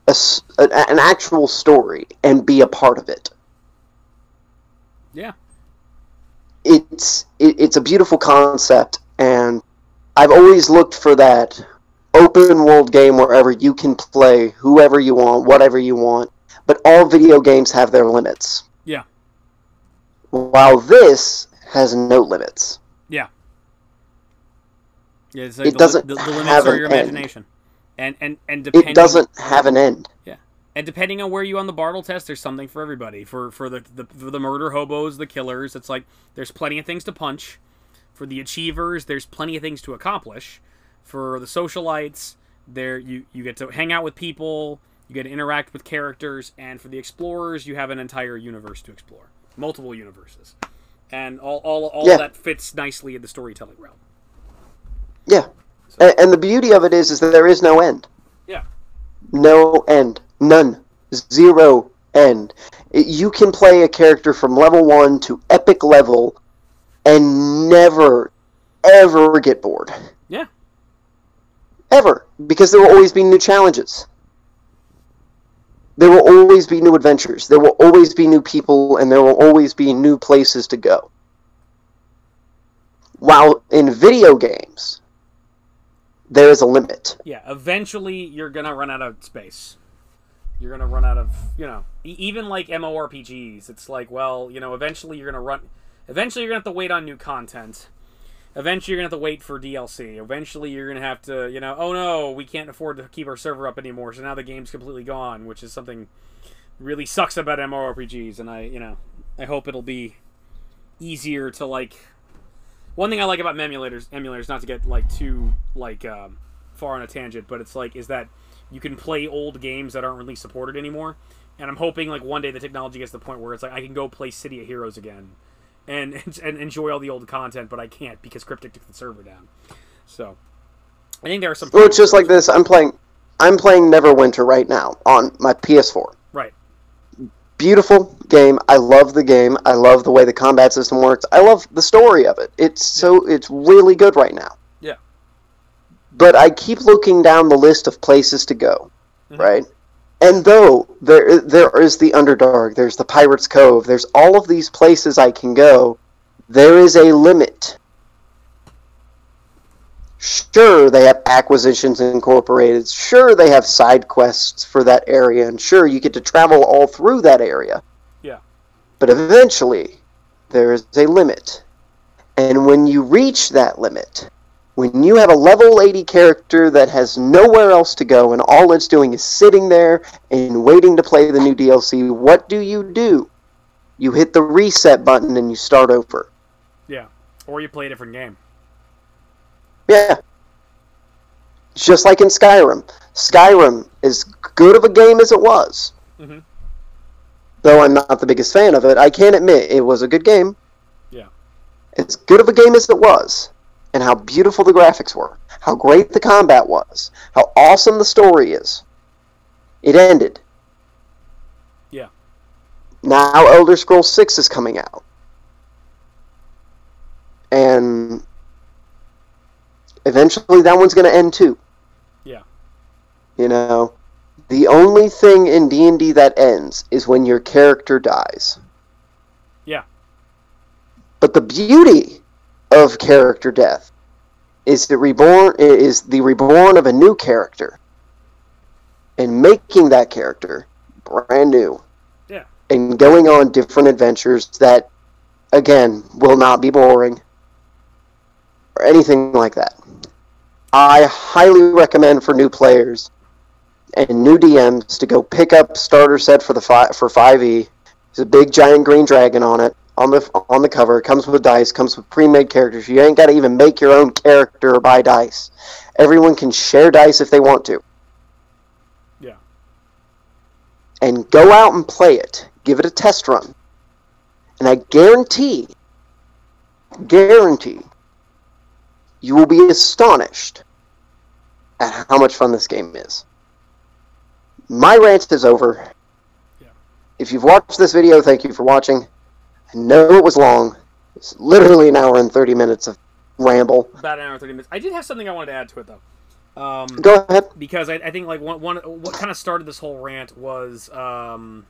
an actual story, and be a part of it. Yeah. It's a beautiful concept, and I've always looked for that open world game wherever you can play whoever you want, whatever you want, but all video games have their limits. Yeah. While this has no limits. Yeah. Yeah, it's like it doesn't the have limits are your an end. imagination. And depending, it doesn't have an end. Yeah. And depending on where you on the Bartle test, there's something for everybody. For the murder hobos, the killers, it's like there's plenty of things to punch. For the achievers, there's plenty of things to accomplish. For the socialites, you get to hang out with people, you get to interact with characters, and for the explorers, you have an entire universe to explore. Multiple universes. And all of that fits nicely in the storytelling realm. Yeah. So. And the beauty of it is that there is no end. Yeah. No end. None. Zero end. You can play a character from level 1 to epic level and never, ever get bored. Yeah. Ever. Because there will always be new challenges. There will always be new adventures. There will always be new people, and there will always be new places to go. While in video games, there is a limit. Yeah, eventually you're going to run out of space. You're going to run out of, even like MMORPGs. It's like, well, eventually you're going to have to wait on new content. Eventually you're going to have to wait for DLC. Eventually you're going to have to, oh no, we can't afford to keep our server up anymore, so now the game's completely gone, which is something really sucks about MMORPGs, and I hope it'll be easier to, one thing I like about emulators, not to get, too, far on a tangent, but it's is that you can play old games that aren't really supported anymore, and I'm hoping, one day the technology gets to the point where it's I can go play City of Heroes again, and enjoy all the old content, but I can't because Cryptic took the server down. So, I think there are some... Well, it's just like this. I'm playing Neverwinter right now on my PS4. Right. Beautiful game. I love the game. I love the way the combat system works. I love the story of it. It's really good right now. Yeah. But I keep looking down the list of places to go, right? And though there is the Underdark, there's the Pirate's Cove, there's all of these places I can go, there is a limit. Sure, they have acquisitions incorporated. Sure, they have side quests for that area. And sure, you get to travel all through that area. Yeah. But eventually, there is a limit. And when you reach that limit, when you have a level 80 character that has nowhere else to go and all it's doing is sitting there and waiting to play the new DLC, what do? You hit the reset button and you start over. Yeah. Or you play a different game. Yeah. Just like in Skyrim. Skyrim, as good of a game as it was, though I'm not the biggest fan of it, I can admit it was a good game. Yeah. As good of a game as it was, and how beautiful the graphics were, how great the combat was, how awesome the story is, it ended. Yeah. Now Elder Scrolls 6 is coming out. And eventually that one's going to end too. Yeah. The only thing in D&D that ends is when your character dies. Yeah. But the beauty of character death is the reborn of a new character and making that character brand new. Yeah. And going on different adventures that, again, will not be boring or anything like that. I highly recommend for new players and new DMs to go pick up starter set for 5e. There's a big giant green dragon on it on the cover. It comes with dice, comes with pre-made characters. You ain't got to even make your own character or buy dice. Everyone can share dice if they want to. Yeah. And go out and play it. Give it a test run. And I guarantee, you will be astonished at how much fun this game is. My rant is over. Yeah. If you've watched this video, thank you for watching. I know it was long. It's literally an hour and 30 minutes of ramble. About an hour and 30 minutes. I did have something I wanted to add to it, though. Go ahead. Because I think like what kind of started this whole rant was I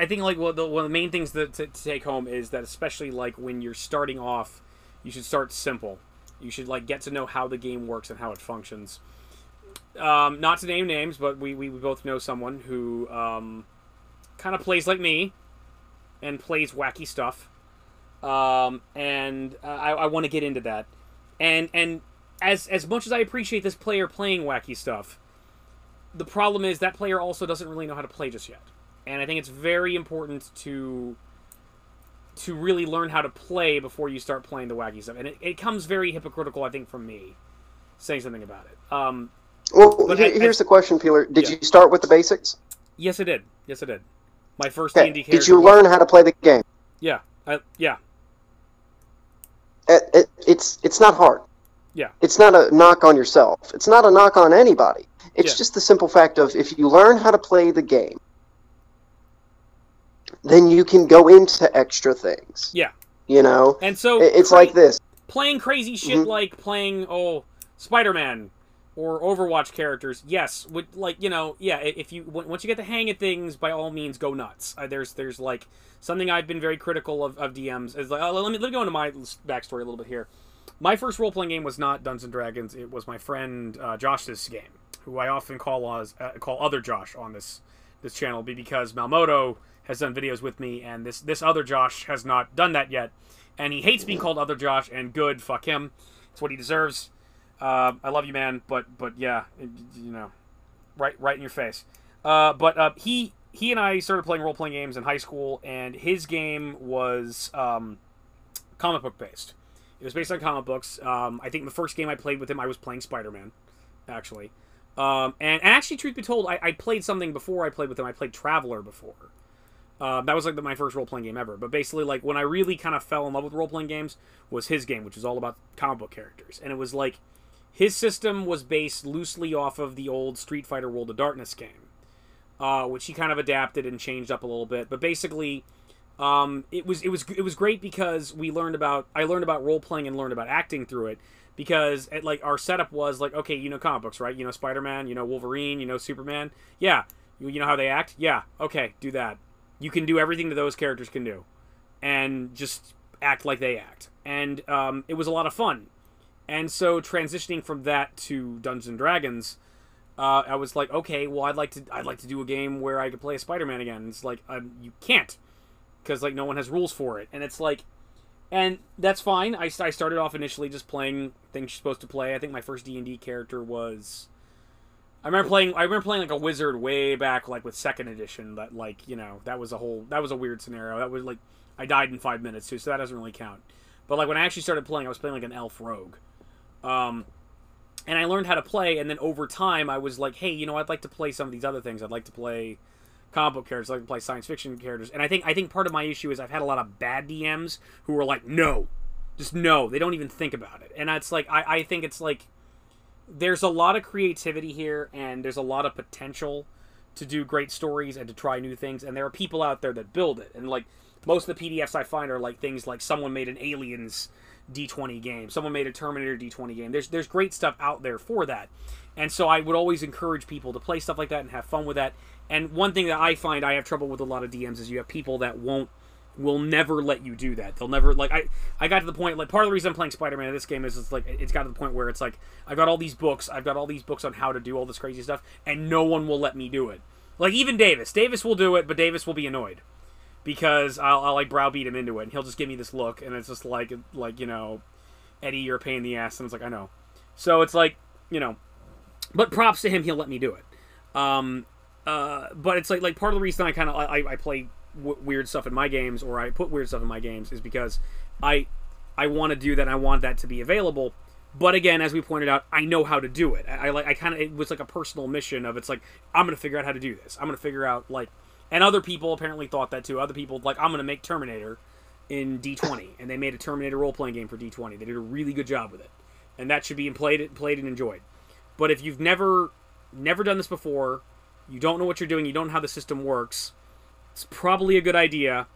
think like one of the main things to take home is that, especially like when you're starting off, you should start simple. You should like get to know how the game works and how it functions. Not to name names, but we both know someone who kind of plays like me and plays wacky stuff. And I want to get into that. And as much as I appreciate this player playing wacky stuff, the problem is that player also doesn't really know how to play just yet. And I think it's very important to really learn how to play before you start playing the wacky stuff. And it comes very hypocritical, I think, from me saying something about it. Well, here's the question, Peeler. Did you start with the basics? Yes, I did. Yes, I did. My first D&D character. Did you learn how to play the game? Yeah. Yeah. It's not hard. Yeah. It's not a knock on yourself. It's not a knock on anybody. It's just the simple fact of, if you learn how to play the game, then you can go into extra things. Yeah. You know? And so it's like this. Playing crazy shit like playing, Spider-Man or Overwatch characters, yes, would, like, you know, yeah, if you once you get the hang of things, by all means go nuts. There's like something I've been very critical of DMs is like, let me go into my backstory a little bit here. My first role-playing game was not Dungeons & Dragons. It was my friend Josh's game, who I often call other Josh on this channel, because Malmoto has done videos with me, and this other Josh has not done that yet, and he hates being called other Josh, and good, fuck him. It's what he deserves. I love you, man, but yeah, you know, right in your face. But he and I started playing role-playing games in high school, and his game was comic book based. It was based on comic books. I think the first game I played with him, I was playing Spider-Man, actually. And actually, truth be told, I played something before I played with him. I played Traveler before. That was like my first role-playing game ever. But basically, like, when I really kind of fell in love with role-playing games was his game, which was all about comic book characters. And it was like, his system was based loosely off of the old Street Fighter World of Darkness game, which he kind of adapted and changed up a little bit. But basically, it was great because I learned about role-playing and learned about acting through it. Because like our setup was like, okay, you know comic books, right? You know Spider-Man, you know Wolverine, you know Superman. Yeah, you know how they act. Yeah, okay, do that. You can do everything that those characters can do, and just act like they act. And it was a lot of fun. And so transitioning from that to Dungeons and Dragons, I was like, okay, well, I'd like to do a game where I could play a Spider-Man again. And it's like, you can't, because like no one has rules for it. And it's like, and that's fine. I started off initially just playing things you're supposed to play. I think my first D&D character was, I remember playing like a wizard way back, like with 2nd edition. That, like, you know, that was a weird scenario. That was like, I died in 5 minutes too, so that doesn't really count. But like when I actually started playing, I was playing like an elf rogue. And I learned how to play, and then over time I was like, hey, you know, I'd like to play some of these other things. I'd like to play comic book characters, I'd like to play science fiction characters. And I think part of my issue is I've had a lot of bad DMs who were like, no. Just no. They don't even think about it. And it's like, I think it's like, there's a lot of creativity here, and there's a lot of potential to do great stories and to try new things, and there are people out there that build it. And like, most of the PDFs I find are like things like someone made an Aliens D20 game. Someone made a Terminator D20 game. There's great stuff out there for that. And so I would always encourage people to play stuff like that and have fun with that. And one thing that I find I have trouble with a lot of DMs is you have people that will never let you do that. They'll never, like, I got to the point, like, part of the reason I'm playing Spider-Man in this game is it's like, it's got to the point where it's like, I've got all these books on how to do all this crazy stuff, and no one will let me do it. Like, even Davis will do it, but Davis will be annoyed. Because I'll like browbeat him into it, and he'll just give me this look, and it's just like, you know, Eddie, you're a pain in the ass, and it's like, I know. So it's like, you know, but props to him, he'll let me do it. But it's like part of the reason I kind of, I play weird stuff in my games, or I put weird stuff in my games, is because I want to do that, and I want that to be available. But again, as we pointed out, I know how to do it. I kind of, it was like a personal mission of, it's like, I'm going to figure out how to do this. I'm going to figure out, like, and other people apparently thought that too. Other people, like, I'm going to make Terminator in D20, and they made a Terminator role-playing game for D20. They did a really good job with it, and that should be played and enjoyed. But if you've never done this before, you don't know what you're doing, you don't know how the system works, it's probably a good idea.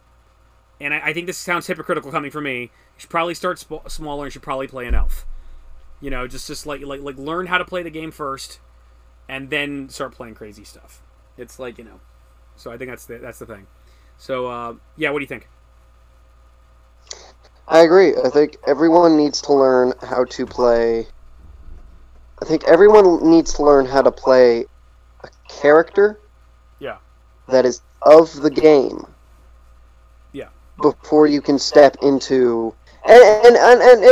And I think this sounds hypocritical coming from me. You should probably start smaller, and you should probably play an elf. You know, just like learn how to play the game first, and then start playing crazy stuff. It's like, you know. So I think that's the thing. So yeah, what do you think? I agree. I think everyone needs to learn how to play. I think everyone needs to learn how to play a character. Yeah. That is of the game. Yeah. Before you can step into, and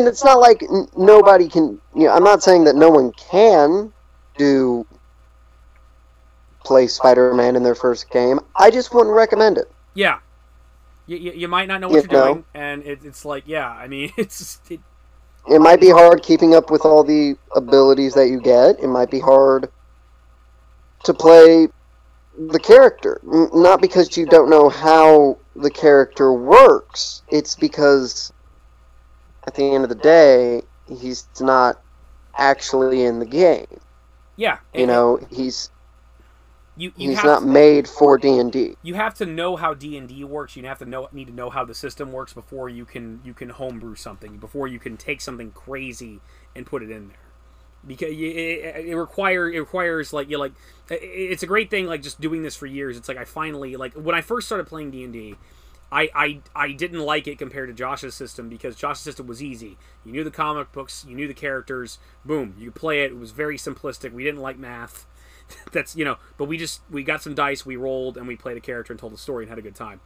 it's not like nobody can. You know, I'm not saying that no one can play Spider-Man in their first game. I just wouldn't recommend it. Yeah. You might not know what you're doing, and it's like, yeah, I mean, it might be hard keeping up with all the abilities that you get. It might be hard to play the character. Not because you don't know how the character works. It's because, at the end of the day, he's not actually in the game. Yeah. You know, he's he's not made for D&D. You have to know how D&D works. You need to know how the system works before you can homebrew something, before you can take something crazy and put it in there. Because it requires like, it's a great thing, like, just doing this for years. It's like I finally, like, when I first started playing D&D, I didn't like it compared to Josh's system, because Josh's system was easy. You knew the comic books, you knew the characters, boom, you could play it. It was very simplistic. We didn't like math. That's, you know, but we got some dice, we rolled, and we played a character and told a story and had a good time.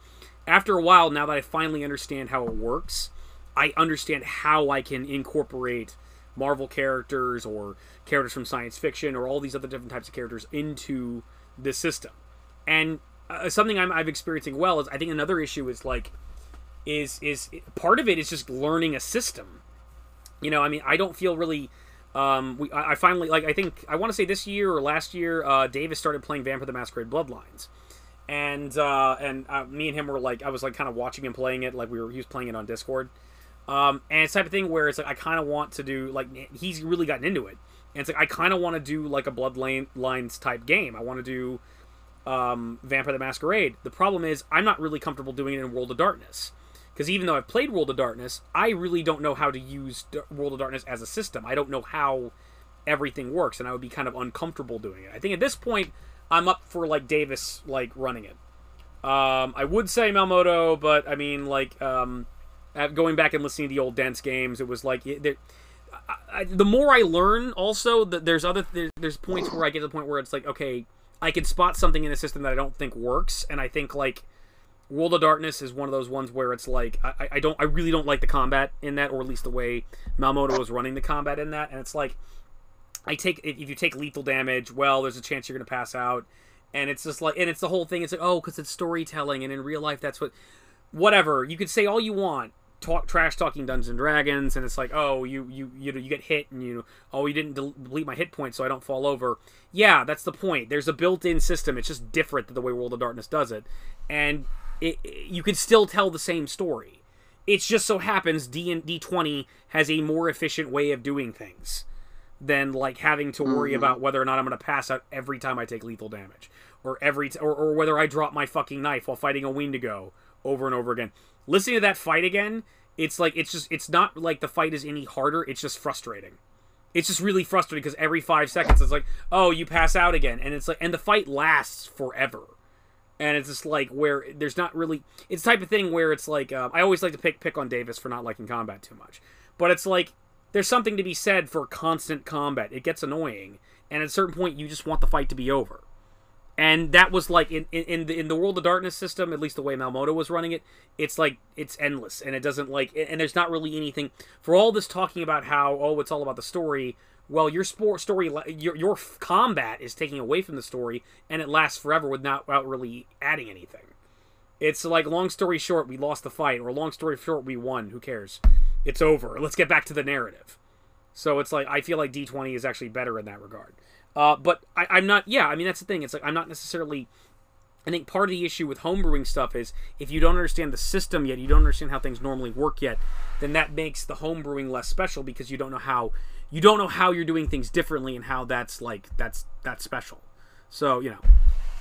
After a while, now that I finally understand how it works, I understand how I can incorporate Marvel characters or characters from science fiction or all these other different types of characters into this system. And something I'm experiencing well is, I think another issue is like, is part of it is just learning a system. You know, I mean, I don't feel really... I finally, like, I think, I want to say this year or last year, Davis started playing Vampire the Masquerade Bloodlines. And me and him were like, I was like kind of watching him playing it, like he was playing it on Discord. And it's the type of thing where it's like, I kind of want to do, like, he's really gotten into it. And it's like, I kind of want to do like a Bloodlines type game. I want to do, Vampire the Masquerade. The problem is, I'm not really comfortable doing it in World of Darkness. Because even though I've played World of Darkness, I really don't know how to use World of Darkness as a system. I don't know how everything works, and I would be kind of uncomfortable doing it. I think at this point, I'm up for, like, Davis, like, running it. I would say Melmoto, but, I mean, like, going back and listening to the old Dents games, it was like... the more I learn, also, there's points where I get to the point where it's like, okay, I can spot something in a system that I don't think works, and I think, like... World of Darkness is one of those ones where it's like, I really don't like the combat in that, or at least the way Melmoto was running the combat in that, and it's like, if you take lethal damage, well, there's a chance you're going to pass out, and it's just like, and it's the whole thing, it's like, oh, because it's storytelling, and in real life, that's whatever, you could say all you want, trash talking Dungeons and Dragons, and it's like, oh, you get hit, and you didn't delete my hit points so I don't fall over. Yeah, that's the point. There's a built-in system, it's just different than the way World of Darkness does it, and you could still tell the same story. It just so happens D20 has a more efficient way of doing things than, like, having to worry about whether or not I'm going to pass out every time I take lethal damage, or or whether I drop my fucking knife while fighting a Wendigo over and over again. Listening to that fight again it's like it's not like the fight is any harder. It's just frustrating. It's just really frustrating because every 5 seconds it's like, oh, you pass out again, and it's like, and the fight lasts forever. And it's just like where there's not really, it's the type of thing where it's like, I always like to pick on Davis for not liking combat too much, but it's like there's something to be said for constant combat. It gets annoying, and at a certain point you just want the fight to be over. And that was like in the World of Darkness system, at least the way Malmoto was running it, it's like it's endless, and it doesn't like, and there's not really anything for all this talking about how, oh, it's all about the story. Well, your story, your combat is taking away from the story, and it lasts forever without really adding anything. It's like, long story short, we lost the fight, or long story short, we won. Who cares? It's over. Let's get back to the narrative. So it's like, I feel like D20 is actually better in that regard. But I'm not, yeah, I mean, that's the thing. It's like, I'm not necessarily, I think part of the issue with homebrewing stuff is, if you don't understand the system yet, you don't understand how things normally work yet, then that makes the homebrewing less special, because you don't know how you're doing things differently, and how that's special. So, you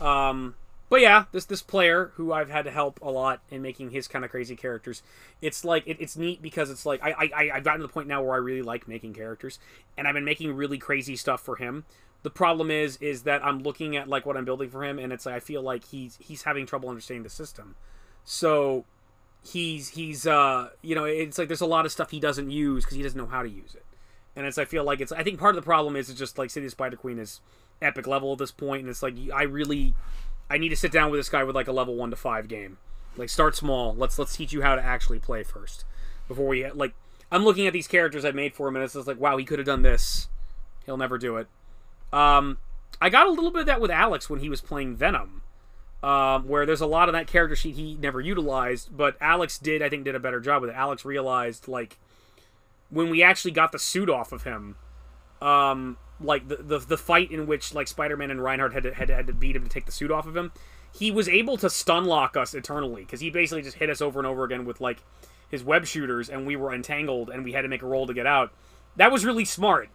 know, but yeah, this player who I've had to help a lot in making his kind of crazy characters, it's like, it's neat because it's like, I've gotten to the point now where I really like making characters, and I've been making really crazy stuff for him. The problem is that I'm looking at like what I'm building for him, and it's like, I feel like he's having trouble understanding the system. So he's you know, it's like there's a lot of stuff he doesn't use because he doesn't know how to use it. And I feel like I think part of the problem is it's just like City of Spider Queen is epic level at this point, and it's like, I need to sit down with this guy with like a level 1 to 5 game. Like, start small. Let's teach you how to actually play first before we, like, I'm looking at these characters I've made for him, and it's just like, wow, he could have done this. He'll never do it. I got a little bit of that with Alex when he was playing Venom, where there's a lot of that character sheet he never utilized, but Alex did a better job with it. Alex realized, like, when we actually got the suit off of him, like the fight in which like Spider-Man and Reinhardt had to beat him to take the suit off of him, he was able to stun lock us eternally, because he basically just hit us over and over again with like his web shooters, and we were entangled, and we had to make a roll to get out. That was really smart.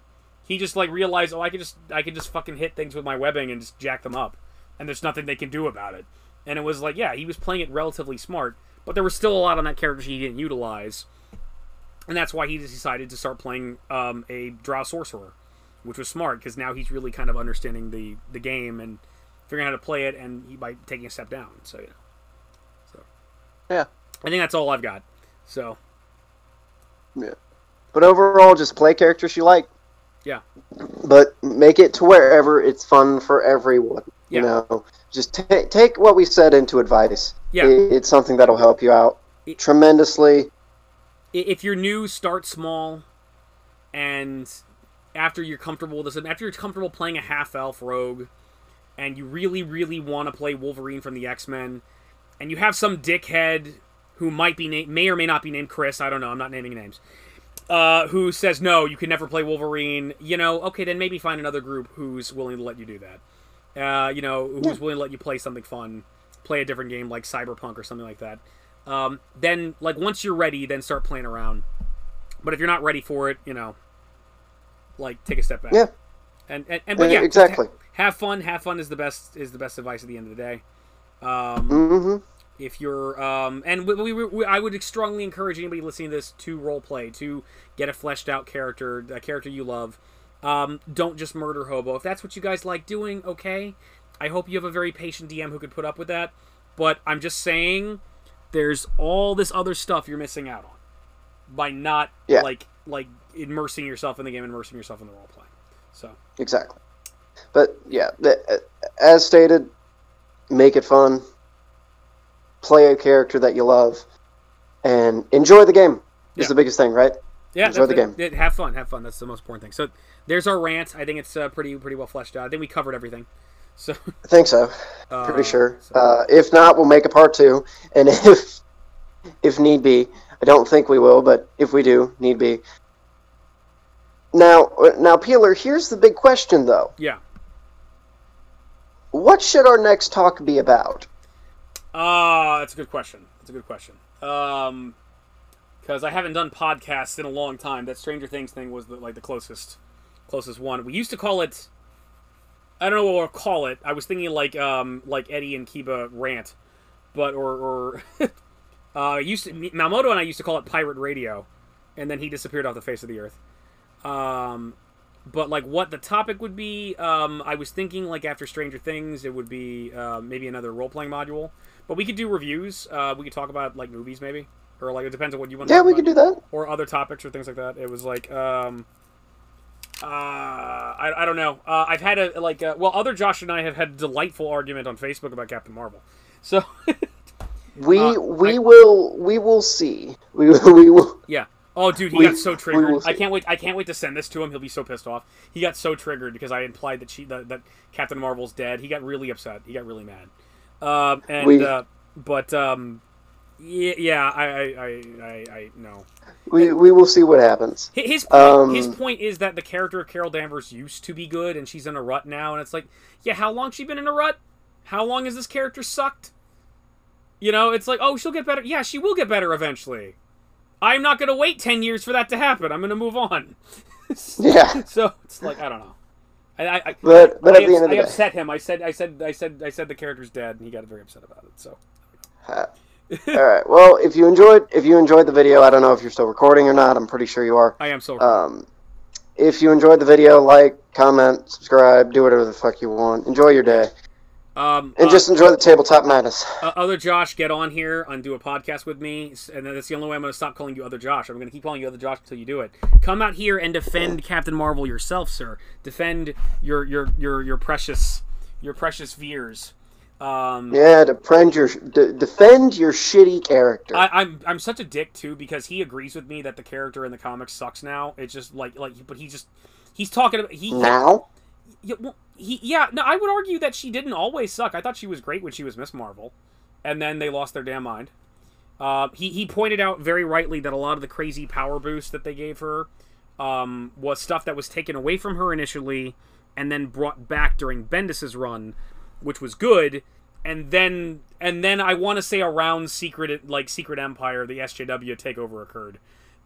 He just like realized, oh, I could just fucking hit things with my webbing and just jack them up, and there's nothing they can do about it. And it was like, yeah, he was playing it relatively smart, but there was still a lot on that character he didn't utilize. And that's why he decided to start playing a Drow Sorcerer, which was smart, because now he's really kind of understanding the game and figuring out how to play it, and by taking a step down. So, you know. So, yeah. I think that's all I've got. So. Yeah. But overall, just play characters you like. Yeah. But make it to wherever it's fun for everyone. Yeah. You know, just take what we said into advice. Yeah. It's something that'll help you out tremendously. If you're new, start small, and after you're comfortable with this, after you're comfortable playing a half-elf rogue, and you really, really want to play Wolverine from the X-Men, and you have some dickhead who may or may not be named Chris, I don't know, I'm not naming names, who says, no, you can never play Wolverine, you know, okay, then maybe find another group who's willing to let you do that. You know, who's willing to let you play something fun, play a different game like Cyberpunk or something like that. Then, like, once you're ready, then start playing around. But if you're not ready for it, you know, like, take a step back. Yeah. But yeah, exactly. Have fun. Have fun is the best advice at the end of the day. If you're, and I would strongly encourage anybody listening to this to role play, to get a fleshed out character, a character you love. Don't just murder hobo. If that's what you guys like doing, okay. I hope you have a very patient DM who could put up with that. But I'm just saying, there's all this other stuff you're missing out on by not like immersing yourself in the game, immersing yourself in the role playing. So exactly. But yeah, as stated, make it fun. Play a character that you love, and enjoy the game. Is the biggest thing, right? Yeah, enjoy the game. Have fun. Have fun. That's the most important thing. So there's our rant. I think it's pretty well fleshed out. I think we covered everything. So I think so. Pretty sure. If not, we'll make a part 2, and if need be, I don't think we will, but if we do, need be. Now, Peeler, here's the big question, though. Yeah. What should our next talk be about? That's a good question. Because I haven't done podcasts in a long time. That Stranger Things thing was the closest one. We used to call it, I don't know what we'll call it. I was thinking like Eddie and Kiba rant, but or Mamoto and I used to call it pirate radio, and then he disappeared off the face of the earth. But like what the topic would be, I was thinking like after Stranger Things, it would be maybe another role playing module. But we could do reviews. We could talk about like movies maybe, or like it depends on what you want. Yeah, we could do that. Or other topics or things like that. It was like I don't know. I've had other Josh and I have had a delightful argument on Facebook about Captain Marvel. So we will see. We will. Yeah. Oh, dude, he got so triggered. I can't wait to send this to him. He'll be so pissed off. He got so triggered because I implied that that Captain Marvel's dead. He got really upset. He got really mad. Yeah, I no. We will see what happens. His point is that the character of Carol Danvers used to be good, and she's in a rut now. And it's like, yeah, how long she been in a rut? How long has this character sucked? You know, it's like, oh, she'll get better. Yeah, she will get better eventually. I'm not going to wait 10 years for that to happen. I'm going to move on. Yeah. So it's like, I don't know. But at the end of the day, I upset him. I said the character's dead, and he got very upset about it. So. All right. Well, if you enjoyed the video, I don't know if you're still recording or not. I'm pretty sure you are. I am still recording. If you enjoyed the video, like, comment, subscribe, do whatever the fuck you want. Enjoy your day. And just enjoy the Tabletop Madness. Other Josh, get on here and do a podcast with me, and that's the only way I'm going to stop calling you Other Josh. I'm going to keep calling you Other Josh until you do it. Come out here and defend Captain Marvel yourself, sir. Defend your precious Veers. Yeah, defend your shitty character. I'm such a dick too because he agrees with me that the character in the comics sucks now. It's just but he's talking about now. No, I would argue that she didn't always suck. I thought she was great when she was Miss Marvel, and then they lost their damn mind. He pointed out very rightly that a lot of the crazy power boost that they gave her was stuff that was taken away from her initially, and then brought back during Bendis's run, which was good. And then I want to say around Secret Empire, the SJW takeover occurred,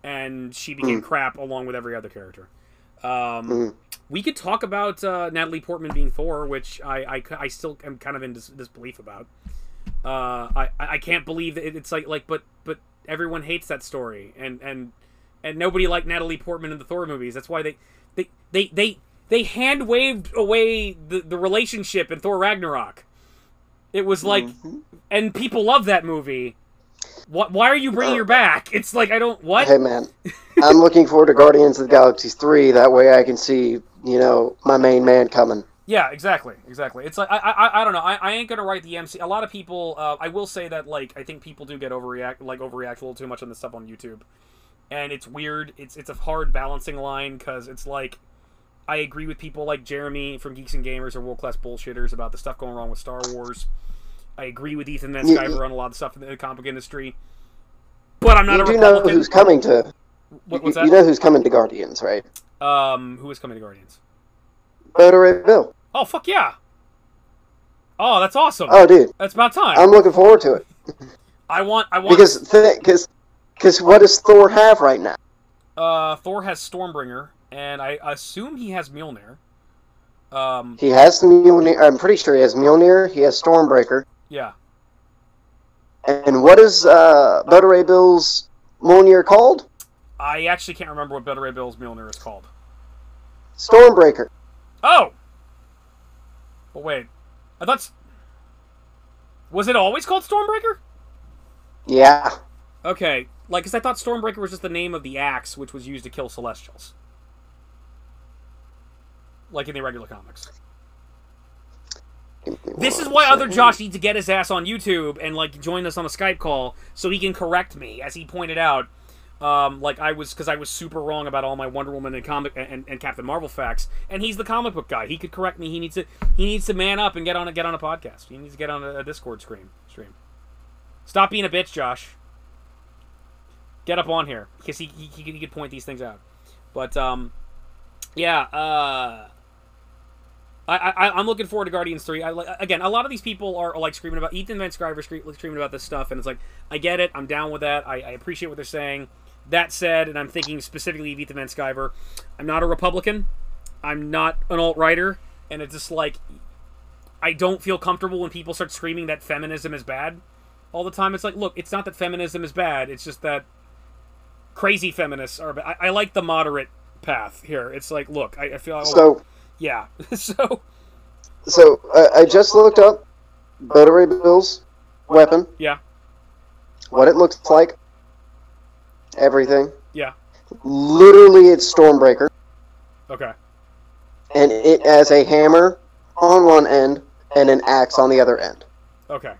and she became crap along with every other character. We could talk about Natalie Portman being Thor, which I still am kind of in disbelief about. I can't believe that it's but everyone hates that story, and nobody liked Natalie Portman in the Thor movies. That's why they hand waved away the relationship in Thor Ragnarok. It was like, and people love that movie. Why are you bringing her back? It's like, I don't... What? Hey, man. I'm looking forward to Guardians of the Galaxy 3. That way I can see, my main man coming. Yeah, exactly. It's like, I don't know. I ain't going to write the MC. A lot of people... I will say that, I think people do get overreact a little too much on this stuff on YouTube. And it's weird. It's a hard balancing line, because it's like... I agree with people like Jeremy from Geeks and Gamers or World-Class Bullshitters about the stuff going wrong with Star Wars. I agree with Ethan Van Sciver on a lot of stuff in the comic book industry. But I'm not a Republican. You know who's coming to... What's that? You know who's coming to Guardians, right? Who is coming to Guardians? Bodo Ray Bill. Oh, fuck yeah. Oh, that's awesome. Oh, dude. That's about time. I'm looking forward to it. I want... Because what does Thor have right now? Thor has Stormbringer, and I assume he has Mjolnir. He has Mjolnir. I'm pretty sure he has Mjolnir. He has Stormbreaker. Yeah. And what is Bodo Ray Bill's Mjolnir called? I actually can't remember what Bodo Ray Bill's Mjolnir is called. Stormbreaker. Oh! But wait. I thought... Was it always called Stormbreaker? Yeah. Okay. Because I thought Stormbreaker was just the name of the axe, which was used to kill Celestials. Like in the regular comics. This is why Other Josh needs to get his ass on YouTube and join us on a Skype call so he can correct me, as he pointed out. Because I was super wrong about all my Wonder Woman and and Captain Marvel facts, and he's the comic book guy. He could correct me. He needs to man up and get on a podcast. He needs to get on a Discord stream. Stop being a bitch, Josh. Get up on here because he could point these things out. But yeah. I'm looking forward to Guardians 3. Again, a lot of these people are screaming about Ethan Van Sciver screaming about this stuff, and it's like, I get it. I'm down with that. I appreciate what they're saying. That said, and I'm thinking specifically of Ethan Van Sciver, I'm not a Republican. I'm not an alt-righter, and it's just like, I don't feel comfortable when people start screaming that feminism is bad. all the time. It's like, look, it's not that feminism is bad. It's just that crazy feminists are bad. I like the moderate path here. It's like, look, I feel like, So, yeah. so I just looked up Beta Ray Bill's weapon, yeah, what it looks like, everything. yeah, Literally, it's Stormbreaker, okay, and it has a hammer on one end and an axe on the other end. okay.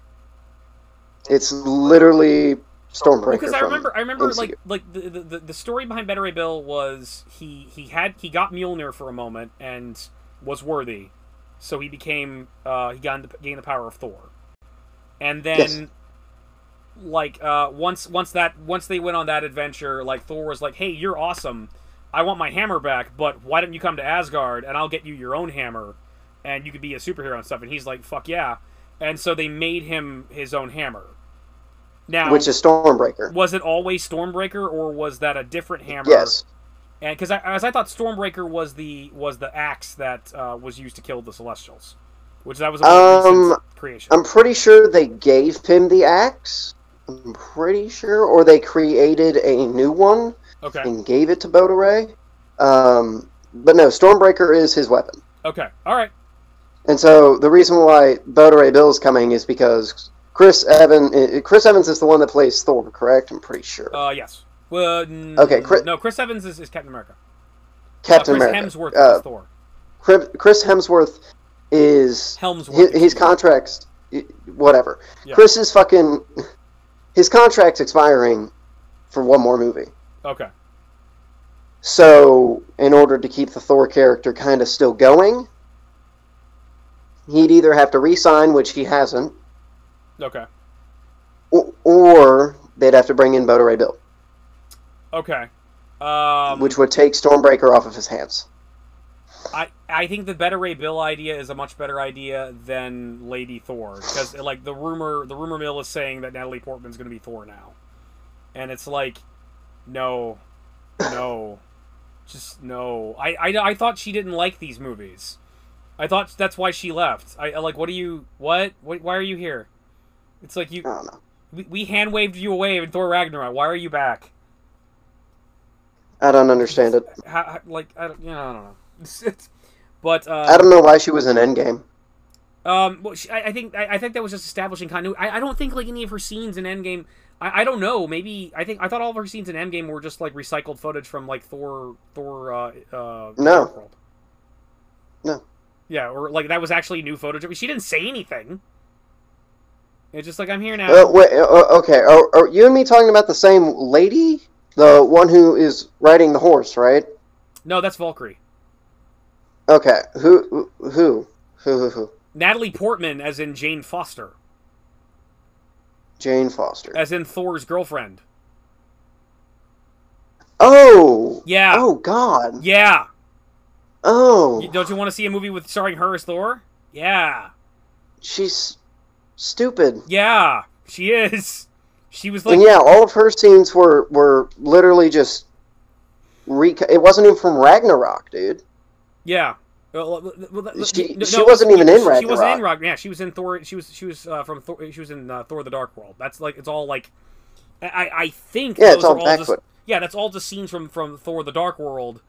It's literally Stormbreaker. Because I remember MCU. like the story behind Better Ray Bill was he got Mjolnir for a moment and was worthy, so he became he gained the power of Thor, and then Yes. like once they went on that adventure, like Thor was like, hey, you're awesome, I want my hammer back, but why don't you come to Asgard and I'll get you your own hammer, and you could be a superhero and stuff, and he's like, fuck yeah, and so they made him his own hammer. Now, Which is Stormbreaker. was it always Stormbreaker, or was that a different hammer? Yes. And because I thought Stormbreaker was the axe that was used to kill the Celestials, which that was a more recent creation. I'm pretty sure they gave him the axe. I'm pretty sure, or they created a new one Okay. and gave it to Beta Ray. But no, Stormbreaker is his weapon. Okay. All right. And so the reason why Beta Ray Bill is coming is because Chris Evans is the one that plays Thor, correct? I'm pretty sure. Yes. Well, Okay, no, Chris Evans is Captain America. Captain Chris America. Hemsworth is Thor. Chris Hemsworth is Helmsworth. his contracts, whatever. Yeah. His contract's expiring for one more movie. Okay. So, in order to keep the Thor character kind of still going, he'd either have to re-sign, which he hasn't, Okay. or they'd have to bring in Beta Ray Bill, Okay. which would take Stormbreaker off of his hands. I think the Better Ray Bill idea is a much better idea than Lady Thor, because like the rumor mill is saying that Natalie Portman's going to be Thor now, and it's like, no, just no. I thought she didn't like these movies. I thought that's why she left. I like, why are you here? It's like I don't know. we hand waved you away in Thor Ragnarok. Why are you back? I don't understand it. I don't know. But I don't know why she was in Endgame. well, I think that was just establishing continuity. I don't think like any of her scenes in Endgame. I don't know. Maybe I thought all of her scenes in Endgame were just like recycled footage from like Thor. No. World. No. Yeah, or like that was actually new footage. I mean, she didn't say anything. It's just like, I'm here now. Wait, okay. Are you and me talking about the same lady? The one who is riding the horse, right? No, that's Valkyrie. Okay. Who? Natalie Portman, as in Jane Foster. Jane Foster. As in Thor's girlfriend. Oh! Yeah. Oh, God. Yeah. Oh. Don't you want to see a movie with starring her as Thor? Yeah. She's stupid. Yeah, she is. She was like... And yeah, all of her scenes were literally just... It wasn't even from Ragnarok, dude. Yeah. She wasn't even in Ragnarok. She wasn't in Ragnarok. Yeah, she was in Thor. She was from Thor. She was in Thor: The Dark World. That's like, it's all like, I think. Yeah, those it's all are all backfoot. just, yeah, that's all just scenes from Thor: The Dark World,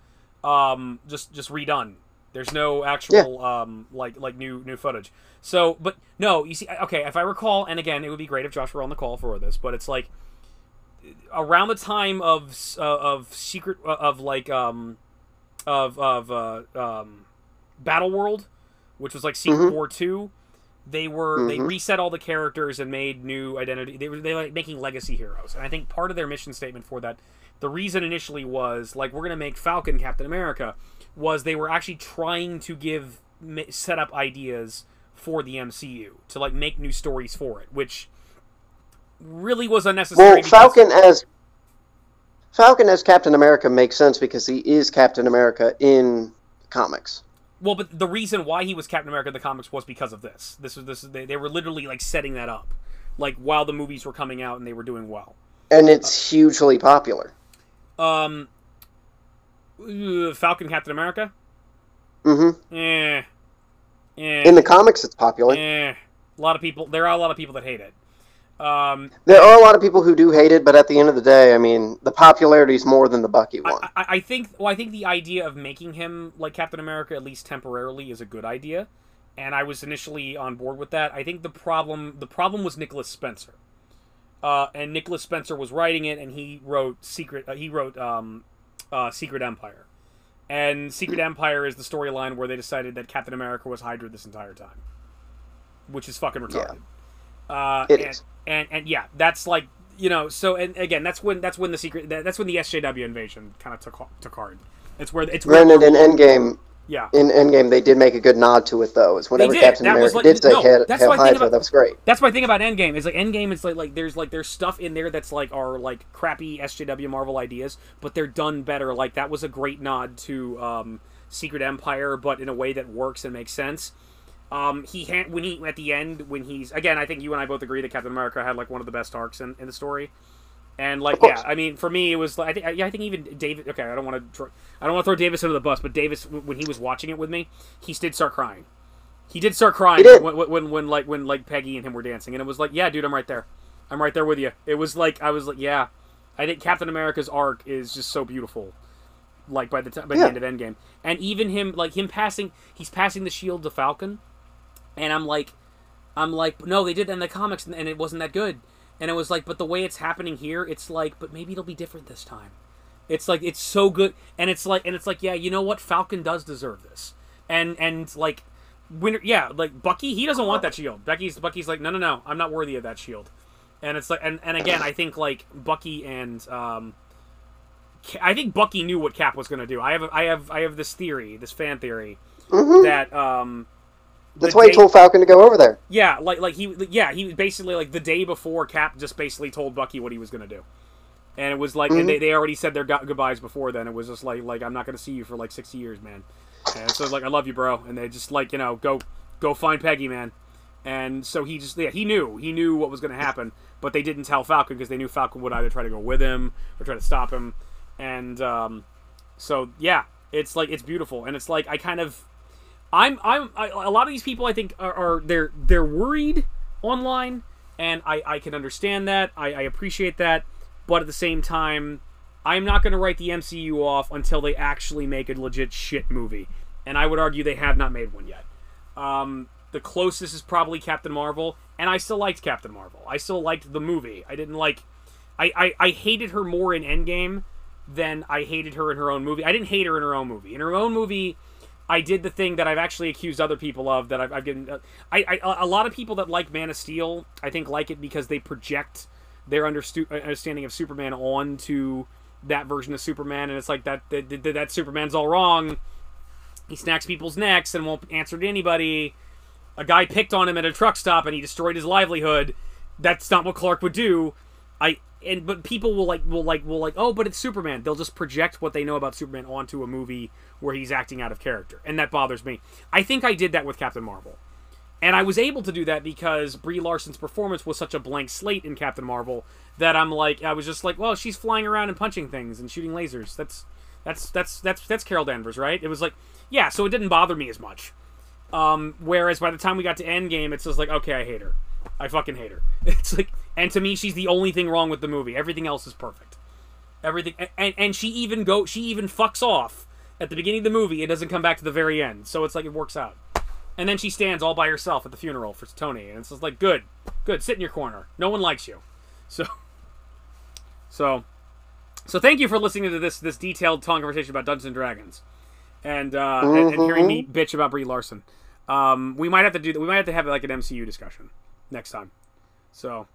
just redone. There's no actual like new footage. So, but no, you see, okay, if I recall, and again, it would be great if Josh were on the call for this, but it's like around the time of Secret of like Battle World, which was like Secret War 2, they reset all the characters and made new identity. They were like making legacy heroes, and I think part of their mission statement for that, the reason initially was like, we're gonna make Falcon Captain America, was they were actually trying to set up ideas for the MCU to like make new stories for it, which really was unnecessary. Well, Falcon as Captain America makes sense because he is Captain America in comics. Well, but the reason why he was Captain America in the comics was because of this. They were literally like setting that up, like while the movies were coming out and they were doing well. And it's hugely popular. Falcon Captain America. Mm-hmm. In the comics, it's popular. A lot of people. There are a lot of people that hate it. There are a lot of people who do hate it, but at the end of the day, I mean, the popularity is more than the Bucky one. I think I think the idea of making him like Captain America, at least temporarily, is a good idea, and I was initially on board with that. I think the problem was Nicholas Spencer, and Nicholas Spencer was writing it, and he wrote Secret Empire, and Secret Empire is the storyline where they decided that Captain America was Hydra this entire time, which is fucking retarded. Yeah. It is. And yeah, that's like, you know, so, and again, that's when the SJW invasion kind of took hard. It's where Granted, in Endgame, yeah, in Endgame they did make a good nod to it though. It's whenever Captain America did say Hail Hydra, that was great. That's my thing about Endgame. Is like Endgame is like there's stuff in there that's like are like crappy SJW Marvel ideas, but they're done better. Like that was a great nod to Secret Empire, but in a way that works and makes sense. At the end when he's again, I think you and I both agree that Captain America had like one of the best arcs in the story, and like yeah, I mean for me it was like I think even David. Okay, I don't want to throw Davis under the bus, but Davis when he was watching it with me, he did start crying. He did start crying when Peggy and him were dancing, and it was like yeah, dude, I'm right there with you. It was like I was like yeah, I think Captain America's arc is just so beautiful. Like by the end of Endgame, and even him he's passing the shield to Falcon. And I'm like, no, they did that in the comics, and it wasn't that good. And it was like, but the way it's happening here, it's like, but maybe it'll be different this time. It's like, it's so good, and it's like, yeah, you know what? Falcon does deserve this, and like, like Bucky, he doesn't want that shield. Bucky's like, no, I'm not worthy of that shield. And it's like, and again, I think like Bucky and I think Bucky knew what Cap was gonna do. I have this theory, this fan theory, that that's why he told Falcon to go over there. Yeah, he basically like the day before Cap just basically told Bucky what he was gonna do, and it was like and they already said their goodbyes before then. It was just like I'm not gonna see you for like 60 years, man. And so like I love you, bro. And they just like go find Peggy, man. And so he just he knew what was gonna happen, but they didn't tell Falcon because they knew Falcon would either try to go with him or try to stop him. And so yeah, it's like it's beautiful, and it's like I kind of. A lot of these people I think they're worried online, and I can understand that. I appreciate that, but at the same time, I'm not going to write the MCU off until they actually make a legit shit movie, and I would argue they have not made one yet. The closest is probably Captain Marvel, and I still liked Captain Marvel. I still liked the movie. I didn't like. I hated her more in Endgame than I hated her in her own movie. I didn't hate her in her own movie. In her own movie. I did the thing that I've actually accused other people of that I've given. A lot of people that like Man of Steel, I think, like it because they project their understanding of Superman onto that version of Superman, and it's like that Superman's all wrong. He snacks people's necks and won't answer to anybody. A guy picked on him at a truck stop and he destroyed his livelihood. That's not what Clark would do. But people will like, oh, but it's Superman. They'll just project what they know about Superman onto a movie where he's acting out of character, and that bothers me. I think I did that with Captain Marvel, and I was able to do that because Brie Larson's performance was such a blank slate in Captain Marvel that I was just like, well, she's flying around and punching things and shooting lasers. That's Carol Danvers, right? It was like, yeah, so it didn't bother me as much. Whereas by the time we got to Endgame, it's just like, okay, I hate her. I fucking hate her. It's like, and to me, she's the only thing wrong with the movie. Everything else is perfect. Everything, and she even fucks off at the beginning of the movie. It doesn't come back to the very end, so it's like it works out. And then she stands all by herself at the funeral for Tony, and it's just like, good, sit in your corner. No one likes you. So thank you for listening to this detailed conversation about Dungeons and Dragons, and hearing me bitch about Brie Larson. We might have to have like an MCU discussion next time. So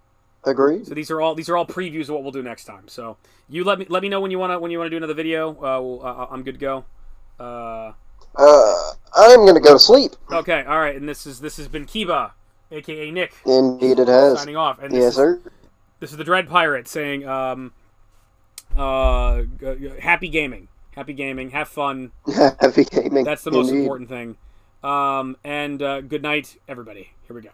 agreed. So these are all previews of what we'll do next time. So you let me know when you want to do another video. I'm good to go. I'm gonna go to sleep. Okay, all right. And this has been Kiba, aka Nick. Indeed, it has. Signing off. And yes, sir. This is the Dread Pirate saying, happy gaming. Happy gaming. Have fun. Happy gaming. That's the most important thing. And good night, everybody. Here we go.